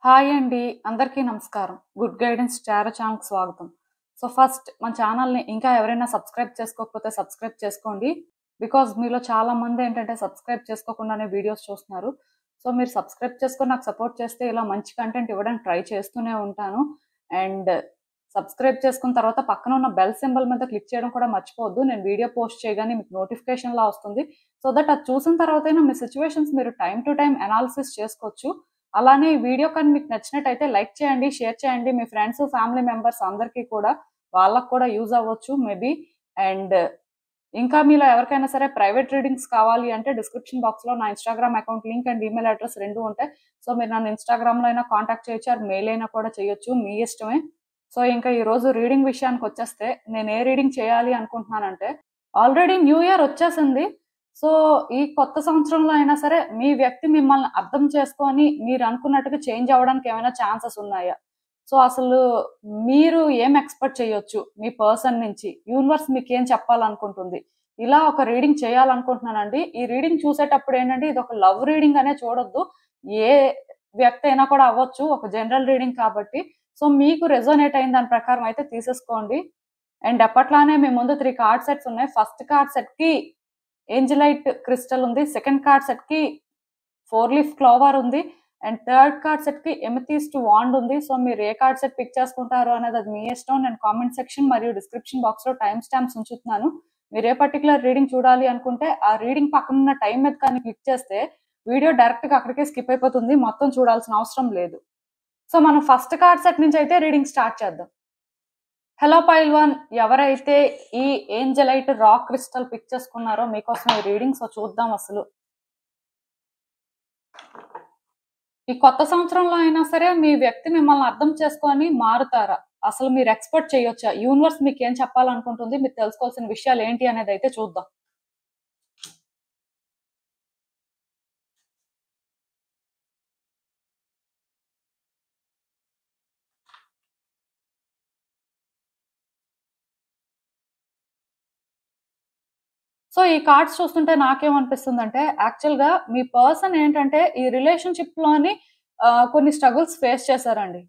Hi అండి. అందరికీ నమస్కారం. గుడ్ గైడెన్స్ చారా ఛానల్‌కి స్వాగతం. సో, ఫస్ట్ మన ఛానల్‌ని ఇంకా ఎవరైనా సబ్స్క్రైబ్ చేసుకోకపోతే సబ్స్క్రైబ్ చేసుకోండి. బికాజ్ మీలో చాలా మంది ఏంటంటే సబ్స్క్రైబ్ చేసుకోకుండానే వీడియోస్ చూస్తున్నారు. సో, మీరు సబ్స్క్రైబ్ చేసుకొని నాకు సపోర్ట్ చేస్తే ఇలా మంచి కంటెంట్ ఇవ్వడానికి ట్రై చేస్తూనే ఉంటాను. అండ్ సబ్స్క్రైబ్ చేసుకున్న తర్వాత పక్కన ఉన్న బెల్ సింబల్ మీద క్లిక్ చేయడం కూడా మర్చిపోవద్దు. నేను వీడియో పోస్ట్ చేయగానే మీకు నోటిఫికేషన్‌లా వస్తుంది. సో దట్ అది చూసిన తర్వాతైనా మీ సిట్యుయేషన్స్ మీరు టైమ్ టు టైమ్ అనాలిసిస్ చేసుకోవచ్చు. అలానే ఈ వీడియో కానీ మీకు నచ్చినట్టయితే లైక్ చేయండి, షేర్ చేయండి. మీ ఫ్రెండ్స్, ఫ్యామిలీ మెంబర్స్ అందరికీ కూడా వాళ్ళకు కూడా యూజ్ అవ్వచ్చు మేబీ. అండ్ ఇంకా మీలో ఎవరికైనా సరే ప్రైవేట్ రీడింగ్స్ కావాలి అంటే డిస్క్రిప్షన్ బాక్స్‌లో నా Instagram account link and email address 2 ఉంటాయి. సో మీరు నన్ను ఇన్‌స్టాగ్రామ్‌లో అయినా కాంటాక్ట్ చేయొచ్చు ఆర్ మెయిల్ అయినా కూడా చేయొచ్చు. మీ ఇష్టమే. సో ఇంకా ఈరోజు రీడింగ్ విషయానికొచ్చేస్తే నేను ఏ రీడింగ్ చేయాలి అనుకుంటున్నానంటే ఆల్రెడీ న్యూ ఇయర్ వచ్చేసింది. సో ఈ కొత్త సంవత్సరంలో అయినా సరే మీ వ్యక్తి మిమ్మల్ని అర్థం చేసుకొని మీరు అనుకున్నట్టుగా చేంజ్ అవ్వడానికి ఏమైనా ఛాన్సెస్ ఉన్నాయా? సో అసలు మీరు ఏం ఎక్స్‌పెక్ట్ చేయొచ్చు మీ పర్సన్ నుంచి? యూనివర్స్ మీకేం చెప్పాలనుకుంటుంది? ఇలా ఒక రీడింగ్ చేయాలనుకుంటున్నానండి. ఈ రీడింగ్ చూసేటప్పుడు ఏంటంటే ఇదొక లవ్ రీడింగ్ అనే చూడొద్దు. ఏ వ్యక్తి అయినా కూడా అవ్వచ్చు. ఒక జనరల్ రీడింగ్ కాబట్టి. సో మీకు రెజోనేట్ అయిన దాని ప్రకారం అయితే తీసేసుకోండి. అండ్ అప్పట్లానే మీ ముందు 3 కార్డ్ సెట్స్ ఉన్నాయి. ఫస్ట్ కార్డ్ సెట్‌కి ఏంజెలైట్ క్రిస్టల్ ఉంది. సెకండ్ కార్డ్ సెట్‌కి 4 లీఫ్ క్లోవర్ ఉంది. అండ్ థర్డ్ కార్డ్ సెట్‌కి ఎమెథిస్ట్ వాండ్ ఉంది. సో మీరు ఏ కార్డ్ సెట్ పిక్ చేసుకుంటారో అనేది అది మీ ఇష్టం. నేను కామెంట్ సెక్షన్ మరియు డిస్క్రిప్షన్ బాక్స్‌లో టైమ్ స్టాంప్స్ ఉంచుతున్నాను. మీరు ఏ పర్టిక్యులర్ రీడింగ్ చూడాలి అనుకుంటే ఆ రీడింగ్ పక్కన ఉన్న టైం మీద కానీ క్లిక్ చేస్తే వీడియో డైరెక్ట్‌గా అక్కడికే స్కిప్ అయిపోతుంది. మొత్తం చూడాల్సిన అవసరం లేదు. సో మనం ఫస్ట్ కార్డ్ సెట్ నుంచి అయితే రీడింగ్ స్టార్ట్ చేద్దాం. హలో పైల్ 1 ఎవరైతే ఈ ఏంజెలైట్ రాక్ క్రిస్టల్ పిక్ చేసుకున్నారో మీకోసం ఈ రీడింగ్. సో చూద్దాం అసలు ఈ కొత్త సంవత్సరంలో అయినా సరే మీ వ్యక్తి మిమ్మల్ని అర్థం చేసుకొని మారుతారా? అసలు మీరు ఎక్స్‌పెక్ట్ చేయొచ్చా? యూనివర్స్ మీకు ఏం చెప్పాలనుకుంటుంది? మీరు తెలుసుకోవాల్సిన విషయాలు ఏంటి అనేది అయితే చూద్దాం. సో ఈ కార్డ్స్ చూస్తుంటే నాకేమనిపిస్తుందంటే యాక్చువల్‌గా మీ పర్సన్ ఏంటంటే ఈ రిలేషన్‌షిప్‌లోని కొన్ని స్ట్రగుల్స్ ఫేస్ చేశారండి.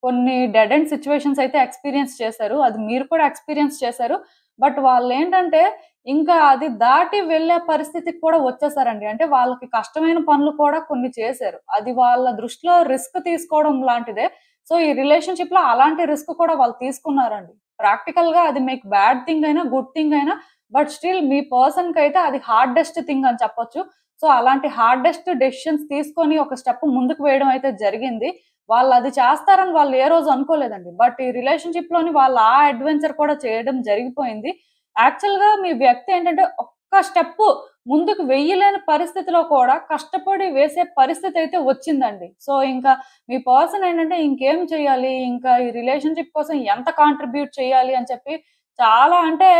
కొన్ని డెడ్ ఎండ్ సిట్యుయేషన్స్ అయితే ఎక్స్‌పీరియన్స్ చేశారు. అది మీరు కూడా ఎక్స్‌పీరియన్స్ చేశారు. బట్ వాళ్ళేంటంటే ఇంకా అది దాటి వెళ్ళే పరిస్థితికి కూడా వచ్చేసారండి. అంటే వాళ్ళకి కష్టమైన పనులు కూడా కొన్ని చేశారు. అది వాళ్ళ దృష్టిలో రిస్క్ తీసుకోవడం లాంటిదే. సో ఈ రిలేషన్‌షిప్‌లో అలాంటి రిస్క్ కూడా వాళ్ళు తీసుకున్నారండి. ప్రాక్టికల్‌గా అది మీకు బ్యాడ్ థింగ్ అయినా, గుడ్ థింగ్ అయినా బట్ స్టిల్ మీ పర్సన్‌కైతే అది హార్డెస్ట్ థింగ్ అని చెప్పొచ్చు. సో అలాంటి హార్డెస్ట్ డెసిషన్స్ తీసుకొని ఒక స్టెప్ ముందుకు వేయడం అయితే జరిగింది. వాళ్ళది చేస్తారని వాళ్ళు ఏ రోజు అనుకోలేదండి. బట్ ఈ రిలేషన్‌షిప్‌లోని వాళ్ళు ఆ అడ్వెంచర్ కూడా చేయడం జరిగిపోయింది. యాక్చువల్‌గా మీ వ్యక్తి ఏంటంటే ఒక్క స్టెప్పు ముందుకు వెయ్యలేని పరిస్థితిలో కూడా కష్టపడి వేసే పరిస్థితి అయితే వచ్చిందండి. సో ఇంకా మీ పర్సన్ ఏంటంటే ఇంకేం చేయాలి? ఇంకా ఈ రిలేషన్‌షిప్ కోసం ఎంత కాంట్రిబ్యూట్ చేయాలి అని చెప్పి చాలా అంటే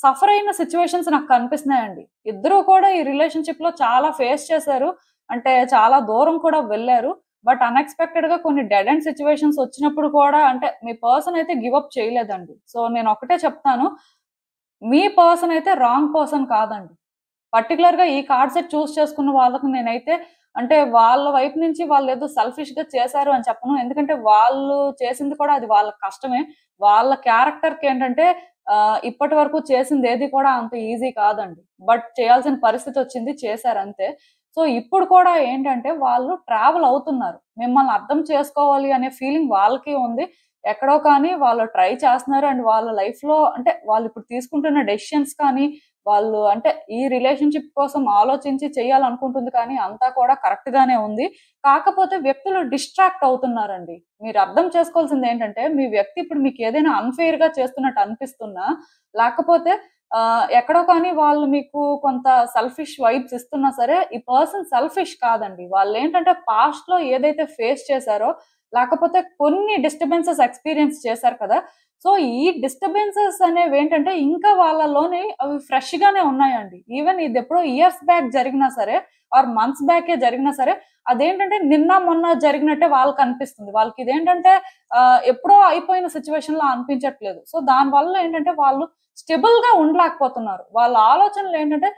సఫర్ అయిన సిట్యుయేషన్స్ నాకు కనిపిస్తున్నాయండి. ఇద్దరు కూడా ఈ రిలేషన్‌షిప్‌లో చాలా ఫేస్ చేశారు. అంటే చాలా దూరం కూడా వెళ్లారు. బట్ అన్‌ఎక్స్‌పెక్టెడ్‌గా కొన్ని డెడ్ ఎండ్ సిట్యుయేషన్స్ వచ్చినప్పుడు కూడా అంటే మీ పర్సన్ అయితే గివ్ అప్ చేయలేదండి. సో నేను ఒకటే చెప్తాను. మీ పర్సన్ అయితే రాంగ్ పర్సన్ కాదండి. పర్టిక్యులర్‌గా ఈ కార్డ్ సెట్ చూస్ చేసుకున్న వాళ్ళకి నేనైతే అంటే వాళ్ళ వైపు నుంచి వాళ్ళేదో సెల్ఫిష్‌గా చేశారు అని చెప్పను. ఎందుకంటే వాళ్ళు చేసింది కూడా అది వాళ్ళ కష్టమే. వాళ్ళ క్యారెక్టర్‌కేంటంటే ఇప్పటి వరకు చేసిందేది కూడా అంత ఈజీ కాదండి. బట్ చేయాల్సిన పరిస్థితొచ్చింది. చేశారంతే. సో ఇప్పుడు కూడా ఏంటంటే వాళ్ళు ట్రావెల్ అవుతున్నారు. మిమ్మల్ని అర్థం చేసుకోవాలి అనే ఫీలింగ్ వాళ్ళకి ఉంది. ఎక్కడో కానీ వాళ్ళు ట్రై చేస్తున్నారు. అండ్ వాళ్ళ లైఫ్‌లో అంటే వాళ్ళిప్పుడు తీసుకుంటున్న డెసిషన్స్ కానీ వాళ్ళు అంటే ఈ రిలేషన్‌షిప్ కోసం ఆలోచించి చేయాలనుకుంటుంది కానీ అంతా కూడా కరెక్ట్ గానే ఉంది. కాకపోతే వ్యక్తులు డిస్ట్రాక్ట్ అవుతున్నారండి. మీరు అర్థం చేసుకోవాల్సిందేంటంటే మీ వ్యక్తి ఇప్పుడు మీకేదైనా అన్‌ఫెయిర్‌గా చేస్తున్నట్టు అనిపిస్తున్నా, లేకపోతే ఎక్కడో కానీ వాళ్ళు మీకు కొంత సెల్ఫిష్ వైబ్స్ ఇస్తున్నా సరే ఈ పర్సన్ సెల్ఫిష్ కాదండి. వాళ్ళేంటంటే పాస్ట్‌లో ఏదైతే ఫేస్ చేశారో లేకపోతే కొన్ని డిస్టర్బెన్సెస్ ఎక్స్‌పీరియన్స్ చేశారు కదా! సో, ఈ డిస్టర్బెన్సెస్ అనేవేంటంటే ఇంకా వాళ్ళలోని అవి ఫ్రెష్‌గానే ఉన్నాయండి. ఈవెన్ ఇదెప్పుడో ఇయర్స్ బ్యాక్ జరిగినా సరే ఆర్ మంత్స్ బ్యాకే జరిగినా సరే అదేంటంటే నిన్న మొన్న జరిగినట్టే వాళ్ళకనిపిస్తుంది. వాళ్ళకిదేంటంటే ఎప్పుడో అయిపోయిన సిట్యుయేషన్‌లా అనిపించట్లేదు. సో, దానివల్ల ఏంటంటే వాళ్ళు స్టెబుల్‌గా ఉండలేకపోతున్నారు. వాళ్ళ ఆలోచనలేంటంటే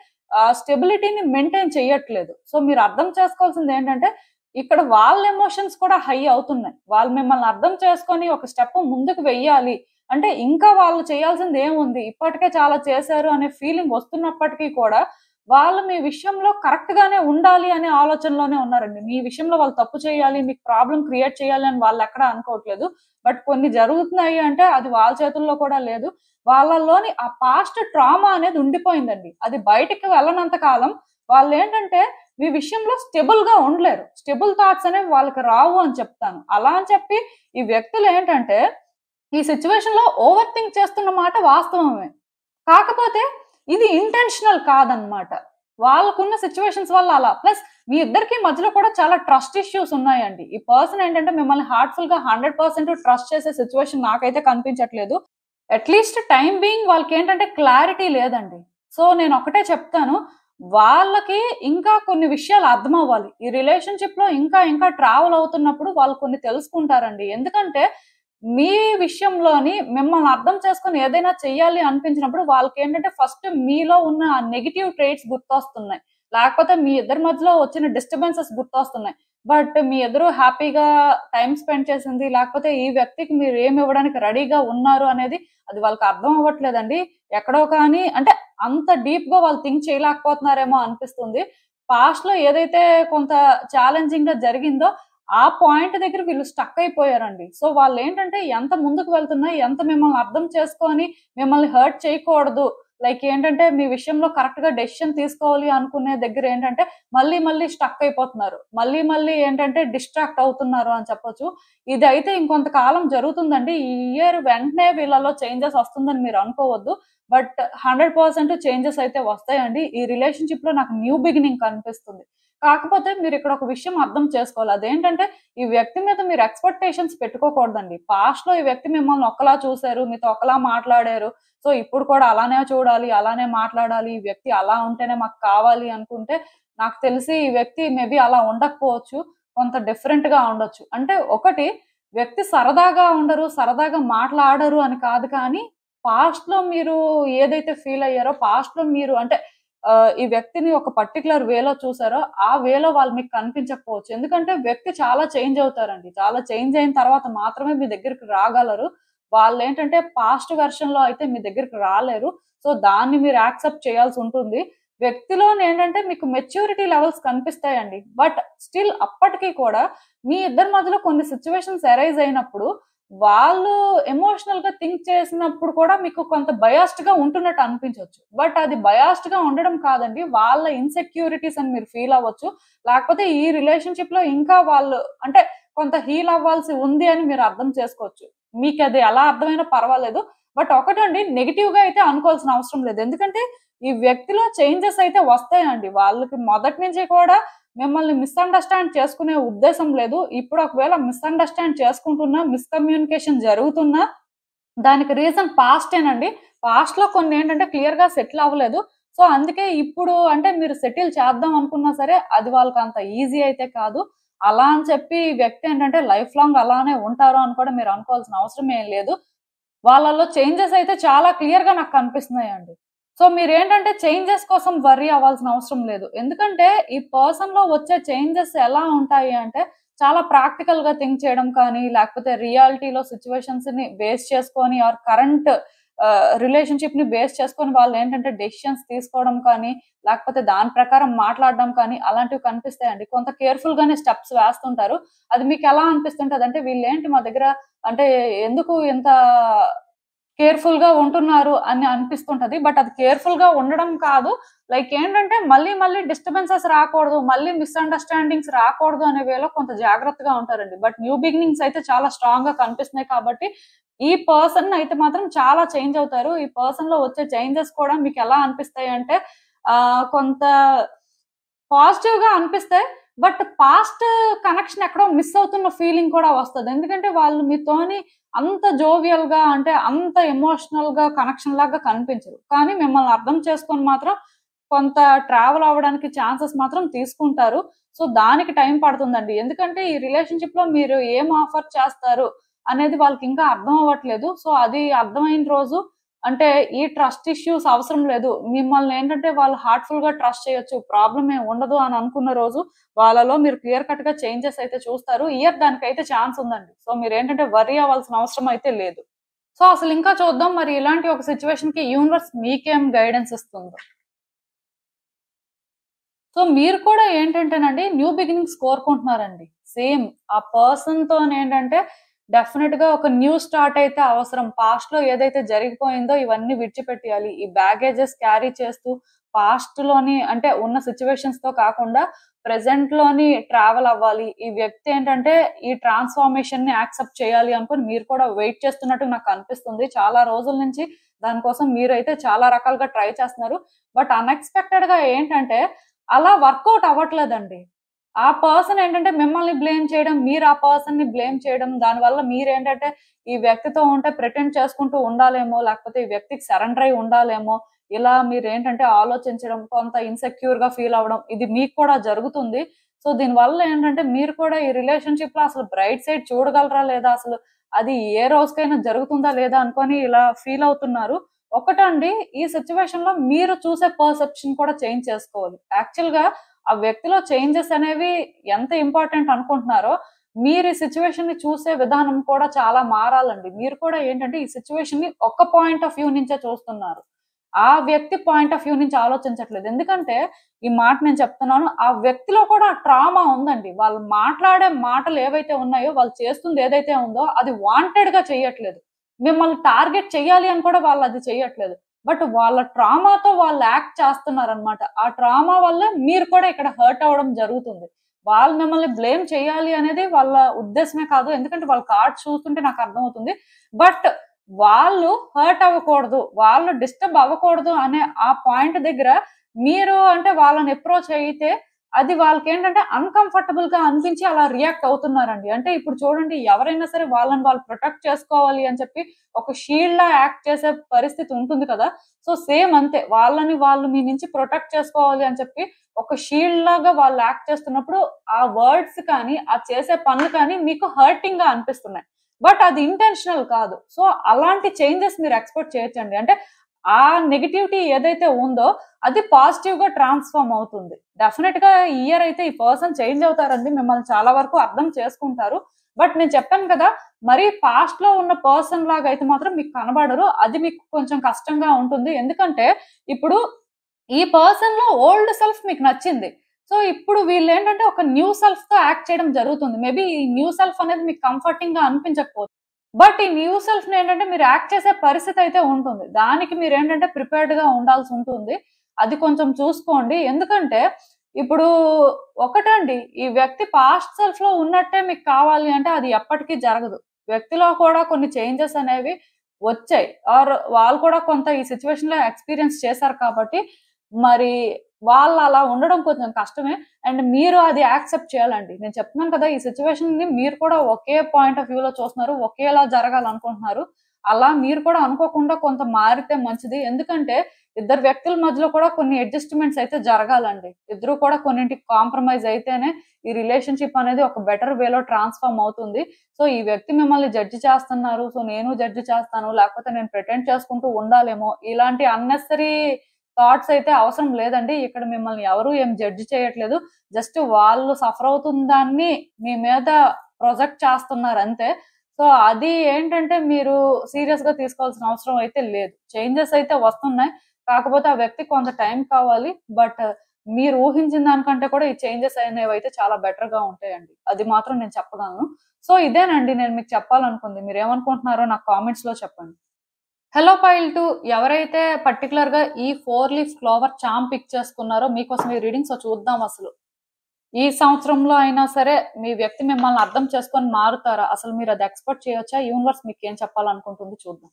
స్టెబిలిటీని మెయింటైన్ చెయ్యట్లేదు. సో, మీరు అర్థం చేసుకోవాల్సిందేంటంటే ఇక్కడ వాళ్ళ ఎమోషన్స్ కూడా హై అవుతున్నాయి. వాళ్ళు మిమ్మల్ని అర్థం చేసుకొని ఒక స్టెప్ ముందుకు వెయ్యాలి. అంటే ఇంకా వాళ్ళు చేయాల్సింది ఏముంది? ఇప్పటికే చాలా చేశారు అనే ఫీలింగ్ వస్తున్నప్పటికీ కూడా వాళ్ళు మీ విషయంలో కరెక్ట్ గానే ఉండాలి అనే ఆలోచనలోనే ఉన్నారండి. మీ విషయంలో వాళ్ళు తప్పు చేయాలి, మీకు ప్రాబ్లమ్ క్రియేట్ చేయాలి అని వాళ్ళెక్కడ అనుకోవట్లేదు. బట్ కొన్ని జరుగుతున్నాయి అంటే అది వాళ్ళ చేతుల్లో కూడా లేదు. వాళ్ళలోని ఆ పాస్ట్ ట్రామా అనేది ఉండిపోయిందండి. అది బయటికి వెళ్ళనంత కాలం వాళ్ళేంటంటే మీ విషయంలో స్టెబుల్‌గా ఉండలేరు. స్టెబుల్ థాట్స్ అనేవి వాళ్ళకి రావు అని చెప్తాను. అలా అని చెప్పి ఈ వ్యక్తులేంటంటే ఈ సిట్యుయేషన్‌లో ఓవర్ థింక్ చేస్తున్న మాట వాస్తవమే. కాకపోతే ఇది ఇంటెన్షనల్ కాదనమాట. వాళ్ళకున్న సిట్యుయేషన్స్ వల్ల అలా. ప్లస్ మీ ఇద్దరికీ మధ్యలో కూడా చాలా ట్రస్ట్ ఇష్యూస్ ఉన్నాయండి. ఈ పర్సన్ ఏంటంటే మిమ్మల్ని హార్ట్‌ఫుల్‌గా 100% ట్రస్ట్ చేసే సిట్యుయేషన్ నాకైతే కనిపించట్లేదు. అట్‌లీస్ట్ టైమ్ బీయింగ్ వాళ్ళకేంటంటే క్లారిటీ లేదండి. సో నేనొకటే చెప్తాను. వాళ్ళకి ఇంకా కొన్ని విషయాలు అర్థమవ్వాలి. ఈ రిలేషన్‌షిప్‌లో ఇంకా ట్రావెల్ అవుతున్నప్పుడు వాళ్ళు కొన్ని తెలుసుకుంటారండి. ఎందుకంటే మీ విషయంలోని మిమ్మల్ని అర్థం చేసుకొని ఏదైనా చెయ్యాలి అనిపించినప్పుడు వాళ్ళకేంటంటే ఫస్ట్ మీలో ఉన్న ఆ నెగెటివ్ ట్రేట్స్ గుర్తొస్తున్నాయి. లేకపోతే మీ ఇద్దరి మధ్యలో వచ్చిన డిస్టర్బెన్సెస్ గుర్తొస్తున్నాయి. బట్ మీ ఇద్దరు హ్యాపీగా టైమ్ స్పెండ్ చేసింది, లేకపోతే ఈ వ్యక్తికి మీరు ఏమి ఇవ్వడానికి రెడీగా ఉన్నారు అనేది అది వాళ్ళకి అర్థం అవ్వట్లేదండి. ఎక్కడో కానీ అంటే అంత డీప్‌గా వాళ్ళు థింక్ చేయలేకపోతున్నారేమో అనిపిస్తుంది. పాస్ట్‌లో ఏదైతే కొంత ఛాలెంజింగ్‌గా జరిగిందో ఆ పాయింట్ దగ్గర వీళ్ళు స్టక్ అయిపోయారండి. సో వాళ్ళేంటంటే ఎంత ముందుకు వెళ్తున్నా, ఎంత మిమ్మల్ని అర్థం చేసుకొని మిమ్మల్ని హర్ట్ చేయకూడదు. లైక్ ఏంటంటే మీ విషయంలో కరెక్ట్‌గా డెసిషన్ తీసుకోవాలి అనుకునే దగ్గర ఏంటంటే మళ్ళీ స్టక్ అయిపోతున్నారు. మళ్ళీ ఏంటంటే డిస్ట్రాక్ట్ అవుతున్నారు అని చెప్పొచ్చు. ఇదైతే ఇంకొంత కాలం జరుగుతుందండి. ఈ ఇయర్ వెంటనే వీళ్ళలో చేంజెస్ వస్తుందని మీరు అనుకోవద్దు. బట్ 100% చేంజెస్ అయితే వస్తాయండి. ఈ రిలేషన్‌షిప్‌లో నాకు న్యూ బిగినింగ్ కనిపిస్తుంది. కాకపోతే మీరిక్కడ ఒక విషయం అర్థం చేసుకోవాలి. అదేంటంటే ఈ వ్యక్తి మీద మీరు ఎక్స్‌పెక్టేషన్స్ పెట్టుకోకూడదండి. పాస్ట్‌లో ఈ వ్యక్తి మిమ్మల్ని ఒకలా చూసారు, మీతో ఒకలా మాట్లాడారు. సో ఇప్పుడు కూడా అలానే చూడాలి, అలానే మాట్లాడాలి, ఈ వ్యక్తి అలా ఉంటేనే మాకు కావాలి అనుకుంటే నాకు తెలిసి ఈ వ్యక్తి మేబీ అలా ఉండకపోవచ్చు. కొంత డిఫరెంట్‌గా ఉండొచ్చు. అంటే ఒకటి వ్యక్తి సరదాగా ఉండరు, సరదాగా మాట్లాడరు అని కాదు కానీ పాస్ట్‌లో మీరు ఏదైతే ఫీల్ అయ్యారో, పాస్ట్‌లో మీరు అంటే ఈ వ్యక్తిని ఒక పర్టిక్యులర్ వేలో చూసారో, ఆ వేలో వాళ్ళు మీకు కనిపించకపోవచ్చు. ఎందుకంటే వ్యక్తి చాలా చేంజ్ అవుతారండి. చాలా చేంజ్ అయిన తర్వాత మాత్రమే మీ దగ్గరికి రాగలరు. వాళ్ళేంటంటే పాస్ట్ వెర్షన్‌లో అయితే మీ దగ్గరికి రాలేరు. సో, దాన్ని మీరు యాక్సెప్ట్ చేయాల్సుంటుంది. వ్యక్తిలోనేంటంటే మీకు మెచ్యూరిటీ లెవెల్స్ కనిపిస్తాయండి. బట్ స్టిల్ అప్పటికి కూడా మీ ఇద్దరి మధ్యలో కొన్ని సిట్యుయేషన్స్ అరైజ్ అయినప్పుడు వాళ్ళు ఎమోషనల్‌గా థింక్ చేసినప్పుడు కూడా మీకు కొంత బయాస్డ్‌గా ఉంటున్నట్టు అనిపించొచ్చు. బట్ అది బయాస్డ్‌గా ఉండడం కాదండి. వాళ్ళ ఇన్‌సెక్యూరిటీస్ అని మీరు ఫీల్ అవ్వచ్చు. లేకపోతే ఈ రిలేషన్‌షిప్‌లో ఇంకా వాళ్ళు అంటే కొంత హీల్ అవ్వాల్సి ఉంది అని మీరు అర్థం చేసుకోవచ్చు. మీకది ఎలా అర్థమైనా పర్వాలేదు. బట్ ఒకటండి నెగెటివ్‌గా అయితే అనుకోవాల్సిన అవసరం లేదు. ఎందుకంటే ఈ వ్యక్తిలో చేంజెస్ అయితే వస్తాయండి. వాళ్ళకి మొదటి నుంచి కూడా మిమ్మల్ని మిస్‌అండర్‌స్టాండ్ చేసుకునే ఉద్దేశం లేదు. ఇప్పుడు ఒకవేళ మిస్‌అండర్‌స్టాండ్ చేసుకుంటున్నా, మిస్‌కమ్యూనికేషన్ జరుగుతున్నా దానికి రీజన్ పాస్టేనండి. పాస్ట్‌లో కొన్నేంటంటే క్లియర్‌గా సెటిల్ అవ్వలేదు. సో, అందుకే ఇప్పుడు అంటే మీరు సెటిల్ చేద్దాం అనుకున్నా సరే, అది వాళ్ళకంత ఈజీ అయితే కాదు. అలా అని చెప్పి ఈ వ్యక్తి ఏంటంటే లైఫ్ లాంగ్ అలానే ఉంటారు అని కూడా మీరు అనుకోవాల్సిన అవసరం ఏం లేదు. వాళ్ళలో చేంజెస్ అయితే చాలా క్లియర్‌గా నాకు కనిపిస్తున్నాయండి. సో, మీరేంటంటే చేంజెస్ కోసం వర్రీ అవ్వాల్సిన అవసరం లేదు. ఎందుకంటే ఈ పర్సన్‌లో వచ్చే చేంజెస్ ఎలా ఉంటాయి అంటే చాలా ప్రాక్టికల్‌గా థింక్ చేయడం కానీ, లేకపోతే రియాలిటీలో సిట్యుయేషన్స్‌ని బేస్ చేసుకొని ఆర్ కరెంట్ రిలేషన్‌షిప్‌ని బేస్ చేసుకొని వాళ్ళేంటంటే డెసిషన్స్ తీసుకోవడం కానీ, లేకపోతే దాని ప్రకారం మాట్లాడడం కానీ అలాంటివి కనిపిస్తాయండి. కొంత కేర్‌ఫుల్‌గానే స్టెప్స్ వేస్తుంటారు. అది మీకెలా అనిపిస్తుంటదంటే వీళ్ళేంటి మా దగ్గర అంటే ఎందుకు ఇంత కేర్‌ఫుల్‌గా ఉంటున్నారు అని అనిపిస్తుంటది. బట్ అది కేర్‌ఫుల్‌గా ఉండడం కాదు. లైక్ ఏంటంటే మళ్ళీ డిస్టర్బెన్సెస్ రాకూడదు. మళ్ళీ మిస్‌అండర్‌స్టాండింగ్స్ రాకూడదు అనే వేలో కొంత జాగ్రత్తగా ఉంటారండి. బట్ న్యూ బిగినింగ్స్ అయితే చాలా స్ట్రాంగ్‌గా కనిపిస్తున్నాయి కాబట్టి ఈ పర్సన్ అయితే మాత్రం చాలా చేంజ్ అవుతారు. ఈ పర్సన్‌లో వచ్చే చేంజెస్ కూడా మీకెలా అనిపిస్తాయంటే కొంత పాజిటివ్‌గా అనిపిస్తాయి. బట్ పాస్ట్ కనెక్షన్ ఎక్కడో మిస్ అవుతున్న ఫీలింగ్ కూడా వస్తది. ఎందుకంటే వాళ్ళు మీతోని అంత జోవియల్‌గా అంటే అంత ఎమోషనల్‌గా కనెక్షన్ లాగా కనిపించరు. కానీ మిమ్మల్ని అర్థం చేసుకొని మాత్రం కొంత ట్రావెల్ అవ్వడానికి ఛాన్సెస్ మాత్రం తీసుకుంటారు. సో, దానికి టైం పడుతుందండి. ఎందుకంటే ఈ రిలేషన్‌షిప్‌లో మీరు ఏం ఆఫర్ చేస్తారు అనేది వాళ్ళకింకా అర్థం అవ్వట్లేదు. సో, అది అర్థమైన రోజు అంటే ఈ ట్రస్ట్ ఇష్యూస్ అవసరం లేదు. మిమ్మల్ని ఏంటంటే వాళ్ళు హార్ట్‌ఫుల్‌గా ట్రస్ట్ చేయొచ్చు. ప్రాబ్లమ్ ఏమి ఉండదు అని అనుకున్న రోజు వాళ్ళలో మీరు క్లియర్ కట్‌గా చేంజెస్ అయితే చూస్తారు. ఇయర్ దానికైతే ఛాన్స్ ఉందండి. సో మీరేంటంటే వర్రీ అవ్వాల్సిన అవసరం అయితే లేదు. సో అసలు ఇంకా చూద్దాం మరి ఇలాంటి ఒక సిట్యుయేషన్‌కి యూనివర్స్ మీకేం గైడెన్స్ ఇస్తుందో. సో మీరు కూడా ఏంటంటేనండి న్యూ బిగినింగ్స్ కోరుకుంటున్నారండి. సేమ్ ఆ పర్సన్‌తోనేంటంటే డెఫినిట్‌గా ఒక న్యూ స్టార్ట్ అయితే అవసరం. పాస్ట్‌లో ఏదైతే జరిగిపోయిందో ఇవన్నీ విడిచిపెట్టేయాలి. ఈ బ్యాగేజెస్ క్యారీ చేస్తూ పాస్ట్‌లోని అంటే ఉన్న సిట్యుయేషన్స్‌తో కాకుండా ప్రెజెంట్‌లోని ట్రావెల్ అవ్వాలి. ఈ వ్యక్తి ఏంటంటే ఈ ట్రాన్స్‌ఫర్మేషన్‌ని యాక్సెప్ట్ చేయాలి అనుకోని మీరు కూడా వెయిట్ చేస్తున్నట్టు నాకు అనిపిస్తుంది. చాలా రోజుల నుంచి దానికోసం మీరైతే చాలా రకాలుగా ట్రై చేస్తున్నారు. బట్ అన్‌ఎక్స్‌పెక్టెడ్‌గా ఏంటంటే అలా వర్కౌట్ అవ్వట్లేదండి. ఆ పర్సన్ ఏంటంటే మిమ్మల్ని బ్లేమ్ చేయడం, మీరు ఆ పర్సన్‌ని బ్లేమ్ చేయడం, దానివల్ల మీరేంటంటే ఈ వ్యక్తితో ఉంటే ప్రిటెండ్ చేసుకుంటూ ఉండాలేమో, లేకపోతే ఈ వ్యక్తికి సరెండర్ అయ్యి ఉండాలేమో, ఇలా మీరేంటంటే ఆలోచించడం, కొంత ఇన్‌సెక్యూర్‌గా ఫీల్ అవ్వడం, ఇది మీకు కూడా జరుగుతుంది. సో, దీనివల్ల ఏంటంటే మీరు కూడా ఈ రిలేషన్‌షిప్‌లో అసలు బ్రైట్ సైడ్ చూడగలరా లేదా అసలు అది ఏ రోజుకైనా జరుగుతుందా లేదా అనుకోని ఇలా ఫీల్ అవుతున్నారు. ఒకటండి ఈ సిట్యుయేషన్‌లో మీరు చూసే పర్సెప్షన్ కూడా చేంజ్ చేసుకోవాలి. యాక్చువల్‌గా ఆ వ్యక్తిలో చేంజెస్ అనేవి ఎంత ఇంపార్టెంట్ అనుకుంటున్నారో, మీరు ఈ సిట్యుయేషన్‌ని చూసే విధానం కూడా చాలా మారాలండి. మీరు కూడా ఏంటంటే ఈ సిట్యుయేషన్‌ని ఒక పాయింట్ ఆఫ్ వ్యూ నుంచే చూస్తున్నారు. ఆ వ్యక్తి పాయింట్ ఆఫ్ వ్యూ నుంచి ఆలోచించట్లేదు. ఎందుకంటే ఈ మాట నేను చెప్తున్నాను. ఆ వ్యక్తిలో కూడా ట్రామా ఉందండి. వాళ్ళు మాట్లాడే మాటలు ఏవైతే ఉన్నాయో, వాళ్ళు చేస్తుంది ఏదైతే ఉందో అది వాంటెడ్‌గా చెయ్యట్లేదు. మిమ్మల్ని టార్గెట్ చెయ్యాలి అని కూడా వాళ్ళది చెయ్యట్లేదు. బట్ వాళ్ళ ట్రామాతో వాళ్ళు యాక్ట్ చేస్తున్నారనమాట. ఆ ట్రామా వల్ల మీరు కూడా ఇక్కడ హర్ట్ అవ్వడం జరుగుతుంది. వాళ్ళు మిమ్మల్ని బ్లేమ్ చేయాలి అనేది వాళ్ళ ఉద్దేశ్యమే కాదు. ఎందుకంటే వాళ్ళ కార్డ్స్ చూస్తుంటే నాకు అర్థమవుతుంది. బట్ వాళ్ళు హర్ట్ అవ్వకూడదు. వాళ్ళు డిస్టర్బ్ అవ్వకూడదు అనే ఆ పాయింట్ దగ్గర మీరు అంటే వాళ్ళని అప్రోచ్ అయితే అది వాళ్ళకేంటంటే అన్‌కంఫర్టబుల్‌గా అనిపించి అలా రియాక్ట్ అవుతున్నారండి. అంటే ఇప్పుడు చూడండి ఎవరైనా సరే వాళ్ళని వాళ్ళు ప్రొటెక్ట్ చేసుకోవాలి అని చెప్పి ఒక షీల్డ్‌లా యాక్ట్ చేసే పరిస్థితి ఉంటుంది కదా! సో, సేమ్ అంతే. వాళ్ళని వాళ్ళు మీ నుంచి ప్రొటెక్ట్ చేసుకోవాలి అని చెప్పి ఒక షీల్డ్ లాగా వాళ్ళు యాక్ట్ చేస్తున్నప్పుడు ఆ వర్డ్స్ కానీ, ఆ చేసే పనులు కానీ మీకు హర్టింగ్‌గా అనిపిస్తున్నాయి. బట్ అది ఇంటెన్షనల్ కాదు. సో, అలాంటి చేంజెస్ మీరు ఎక్స్‌పెక్ట్ చేయొచ్చండి. అంటే ఆ నెగటివిటీ ఏదైతే ఉందో అది పాజిటివ్‌గా ట్రాన్స్‌ఫార్మ్ అవుతుంది. డెఫినిట్‌గా ఈ ఇయర్ అయితే ఈ పర్సన్ చేంజ్ అవుతారండి. మిమ్మల్ని చాలా వరకు అర్థం చేసుకుంటారు. బట్ నేను చెప్పాను కదా! మరి పాస్ట్‌లో ఉన్న పర్సన్ లాగా అయితే మాత్రం మీకు కనబడరు. అది మీకు కొంచెం కష్టంగా ఉంటుంది. ఎందుకంటే ఇప్పుడు ఈ పర్సన్‌లో ఓల్డ్ సెల్ఫ్ మీకు నచ్చింది. సో, ఇప్పుడు వీళ్ళేంటంటే ఒక న్యూ సెల్ఫ్‌తో యాక్ట్ చేయడం జరుగుతుంది. మేబీ ఈ న్యూ సెల్ఫ్ అనేది మీకు కంఫర్టింగ్‌గా అనిపించకపోవచ్చు. బట్ ఈ న్యూ సెల్ఫ్‌నేంటంటే మీరు యాక్ట్ చేసే పరిస్థితయితే ఉంటుంది. దానికి మీరేంటంటే ప్రిపేర్డ్‌గా ఉండాల్సుంటుంది. అది కొంచెం చూసుకోండి. ఎందుకంటే ఇప్పుడు ఒకటండి ఈ వ్యక్తి పాస్ట్ సెల్ఫ్‌లో ఉన్నట్టే మీకు కావాలి అంటే అది ఎప్పటికీ జరగదు. వ్యక్తిలో కూడా కొన్ని చేంజెస్ అనేవి వచ్చాయి. ఆర్ వాళ్ళు కూడా కొంత ఈ సిట్యుయేషన్‌లో ఎక్స్‌పీరియన్స్ చేశారు కాబట్టి మరి వాళ్ళలా ఉండడం కొంచెం కష్టమే. అండ్ మీరు అది యాక్సెప్ట్ చేయాలండి. నేను చెప్తున్నాను కదా! ఈ సిట్యుయేషన్‌ని మీరు కూడా ఒకే పాయింట్ ఆఫ్ వ్యూలో చూస్తున్నారు. ఒకేలా జరగాలనుకుంటున్నారు. అలా మీరు కూడా అనుకోకుండా కొంత మారితే మంచిది. ఎందుకంటే ఇద్దరు వ్యక్తుల మధ్యలో కూడా కొన్ని అడ్జస్ట్‌మెంట్స్ అయితే జరగాలండి. ఇద్దరు కూడా కొన్నింటికి కాంప్రమైజ్ అయితేనే ఈ రిలేషన్‌షిప్ అనేది ఒక బెటర్ వేలో ట్రాన్స్‌ఫార్మ్ అవుతుంది. సో, ఈ వ్యక్తి మిమ్మల్ని జడ్జ్ చేస్తున్నారు. సో, నేను జడ్జ్ చేస్తాను. లేకపోతే నేను ప్రిటెండ్ చేసుకుంటూ ఉండాలేమో ఇలాంటి అన్నెసెసరీ థాట్స్ అయితే అవసరం లేదండి. ఇక్కడ మిమ్మల్ని ఎవరు ఏం జడ్జ్ చేయట్లేదు. జస్ట్ వాళ్ళు సఫర్ అవుతున్న దాన్ని మీ మీద ప్రొజెక్ట్ చేస్తున్నారంతే. సో, అది ఏంటంటే మీరు సీరియస్‌గా తీసుకోవాల్సిన అవసరం అయితే లేదు. చేంజెస్ అయితే వస్తున్నాయి. కాకపోతే ఆ వ్యక్తికి కొంత టైం కావాలి. బట్ మీరు ఊహించిన దానికంటే కూడా ఈ చేంజెస్ అనేవైతే చాలా బెటర్‌గా ఉంటాయండి. అది మాత్రం నేను చెప్పగలను. సో, ఇదేనండి నేను మీకు చెప్పాలనుకుంది. మీరేమనుకుంటున్నారో నాకు కామెంట్స్‌లో చెప్పండి. హలో పైల్ 2 ఎవరైతే పర్టిక్యులర్‌గా ఈ 4 లీఫ్ క్లోవర్ చార్మ్ పిక్ చేసుకున్నారో మీకోసం ఈ రీడింగ్. సో, చూద్దాం అసలు. ఈ సంవత్సరంలో అయినా సరే మీ వ్యక్తి మిమ్మల్ని అర్థం చేసుకొని మారుతారా? అసలు మీరు అది ఎక్స్‌పెక్ట్ చేయొచ్చా? యూనివర్స్ మీకేం చెప్పాలనుకుంటుంది చూద్దాం.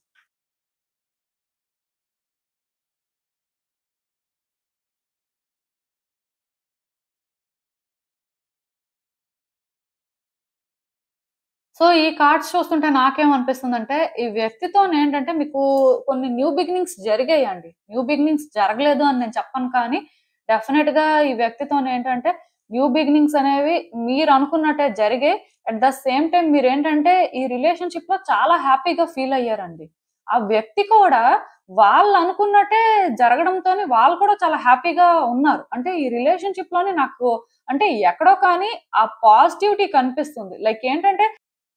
సో, ఈ కార్డ్స్ చూస్తుంటే నాకేమనిపిస్తుందంటే, ఈ వ్యక్తితోనేంటంటే మీకు కొన్ని న్యూ బిగినింగ్స్ జరిగాయండి. న్యూ బిగినింగ్స్ జరగలేదు అని నేను చెప్పను కానీ, డెఫినిట్‌గా ఈ వ్యక్తితోనేంటంటే న్యూ బిగినింగ్స్ అనేవి మీరనుకున్నట్టే జరిగాయి. అట్ ద సేమ్ టైమ్ మీరేంటంటే ఈ రిలేషన్‌షిప్‌లో చాలా హ్యాపీగా ఫీల్ అయ్యారండి. ఆ వ్యక్తి కూడా వాళ్ళు అనుకున్నట్టే జరగడంతోని వాళ్ళు కూడా చాలా హ్యాపీగా ఉన్నారు. అంటే ఈ రిలేషన్‌షిప్ లోని నాకు అంటే ఎక్కడో కానీ ఆ పాజిటివిటీ కనిపిస్తుంది. లైక్ ఏంటంటే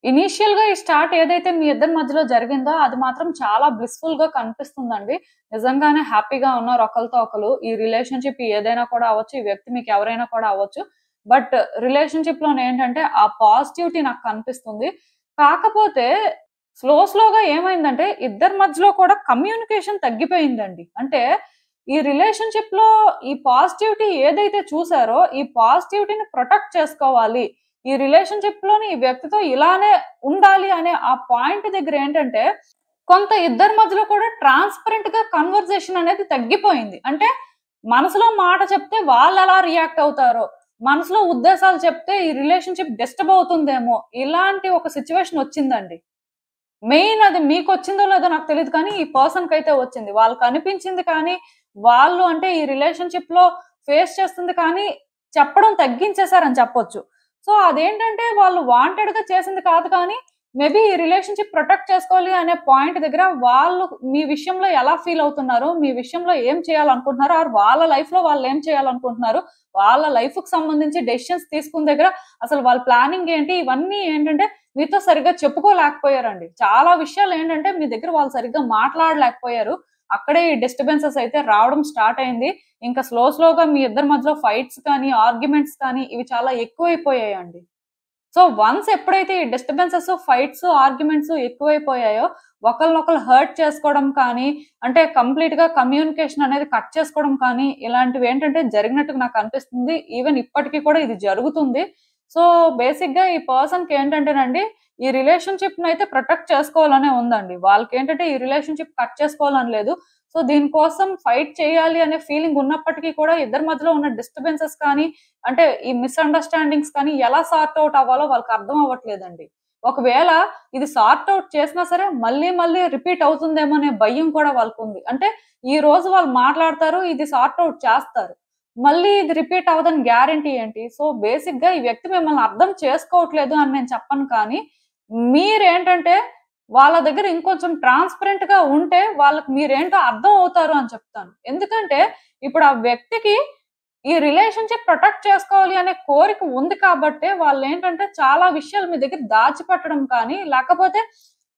ఇనీషియల్‌గా ఈ స్టార్ట్ ఏదైతే మీ ఇద్దరి మధ్యలో జరిగిందో అది మాత్రం చాలా బ్లిస్‌ఫుల్‌గా కనిపిస్తుందండి. నిజంగానే హ్యాపీగా ఉన్నారు ఒకళ్ళతో ఒకళ్ళు. ఈ రిలేషన్‌షిప్ ఏదైనా కూడా అవ్వచ్చు. ఈ వ్యక్తి మీకు ఎవరైనా కూడా అవ్వచ్చు. బట్ రిలేషన్‌షిప్‌లోనేంటంటే ఆ పాజిటివిటీ నాకు కనిపిస్తుంది. కాకపోతే స్లోగా ఏమైందంటే ఇద్దరి మధ్యలో కూడా కమ్యూనికేషన్ తగ్గిపోయిందండి. అంటే ఈ రిలేషన్‌షిప్‌లో ఈ పాజిటివిటీ ఏదైతే చూసారో ఈ పాజిటివిటీని ప్రొటెక్ట్ చేసుకోవాలి. ఈ రిలేషన్‌షిప్‌లోని ఈ వ్యక్తితో ఇలానే ఉండాలి అనే ఆ పాయింట్ దగ్గర ఏంటంటే కొంత ఇద్దరి మధ్యలో కూడా ట్రాన్స్‌పరెంట్‌గా కన్వర్జేషన్ అనేది తగ్గిపోయింది. అంటే మనసులో మాట చెప్తే వాళ్ళెలా రియాక్ట్ అవుతారో, మనసులో ఉద్దేశాలు చెప్తే ఈ రిలేషన్‌షిప్ డిస్టర్బ్ అవుతుందేమో, ఇలాంటి ఒక సిట్యుయేషన్ వచ్చిందండి. మెయిన్ అది మీకొచ్చిందో లేదో నాకు తెలీదు కానీ, ఈ పర్సన్‌కైతే వచ్చింది. వాళ్ళకనిపించింది కానీ, వాళ్ళు అంటే ఈ రిలేషన్‌షిప్‌లో ఫేస్ చేస్తుంది కానీ, చెప్పడం తగ్గించేసారని చెప్పొచ్చు. సో, అదేంటంటే వాళ్ళు వాంటెడ్‌గా చేసింది కాదు కానీ, మేబీ ఈ రిలేషన్‌షిప్ ప్రొటెక్ట్ చేసుకోవాలి అనే పాయింట్ దగ్గర వాళ్ళు మీ విషయంలో ఎలా ఫీల్ అవుతున్నారు? మీ విషయంలో ఏం చేయాలనుకుంటున్నారు? ఆర్ వాళ్ళ లైఫ్‌లో వాళ్ళేం చేయాలనుకుంటున్నారు? వాళ్ళ లైఫ్‌కి సంబంధించి డెసిషన్స్ తీసుకున్న దగ్గర అసలు వాళ్ళ ప్లానింగ్ ఏంటి? ఇవన్నీ ఏంటంటే మీతో సరిగ్గా చెప్పుకోలేకపోయారండి. చాలా విషయాలేంటంటే మీ దగ్గర వాళ్ళు సరిగ్గా మాట్లాడలేకపోయారు. అక్కడే ఈ డిస్టర్బెన్సెస్ అయితే రావడం స్టార్ట్ అయింది. ఇంకా స్లోగా మీ ఇద్దరి మధ్యలో ఫైట్స్ కానీ, ఆర్గ్యుమెంట్స్ కానీ ఇవి చాలా ఎక్కువైపోయాయండి. సో, వన్స్ ఎప్పుడైతే ఈ డిస్టర్బెన్సెస్, ఫైట్స్, ఆర్గ్యుమెంట్స్ ఎక్కువైపోయాయో, ఒకళ్ళనొకళ్ళు హర్ట్ చేసుకోవడం కానీ, అంటే కంప్లీట్‌గా కమ్యూనికేషన్ అనేది కట్ చేసుకోవడం కానీ, ఇలాంటివేంటంటే జరిగినట్టుగా నాకనిపిస్తుంది. ఈవెన్ ఇప్పటికి కూడా ఇది జరుగుతుంది. సో, బేసిక్‌గా ఈ పర్సన్‌కేంటంటేనండి, ఈ రిలేషన్‌షిప్‌నయితే ప్రొటెక్ట్ చేసుకోవాలనే ఉందండి. వాళ్ళకేంటంటే ఈ రిలేషన్‌షిప్ కట్ చేసుకోవాలని లేదు. సో, దీనికోసం ఫైట్ చేయాలి అనే ఫీలింగ్ ఉన్నప్పటికీ కూడా ఇద్దరి మధ్యలో ఉన్న డిస్టర్బెన్సెస్ కానీ, అంటే ఈ మిస్‌అండర్‌స్టాండింగ్స్ కానీ ఎలా సార్ట్ ఔట్ అవ్వాలో వాళ్ళకర్థం అవ్వట్లేదండి. ఒకవేళ ఇది సార్ట్ ఔట్ చేసినా సరే మళ్ళీ రిపీట్ అవుతుందేమో అనే భయం కూడా వాళ్ళకుంది. అంటే ఈ రోజు వాళ్ళు మాట్లాడతారు. ఇది సార్ట్ ఔట్ చేస్తారు. మళ్ళీ ఇది రిపీట్ అవ్వదని గ్యారంటీ ఏంటి? సో, బేసిక్‌గా ఈ వ్యక్తి మిమ్మల్ని అర్థం చేసుకోవట్లేదు అని నేను చెప్పను కానీ, మీరేంటంటే వాళ్ళ దగ్గర ఇంకొంచెం ట్రాన్స్‌పరెంట్‌గా ఉంటే వాళ్ళకి మీరేంటో అర్థం అవుతారు అని చెప్తాను. ఎందుకంటే ఇప్పుడు ఆ వ్యక్తికి ఈ రిలేషన్‌షిప్ ప్రొటెక్ట్ చేసుకోవాలి అనే కోరిక ఉంది కాబట్టే వాళ్ళేంటంటే చాలా విషయాలు మీ దగ్గర దాచిపెట్టడం కానీ, లేకపోతే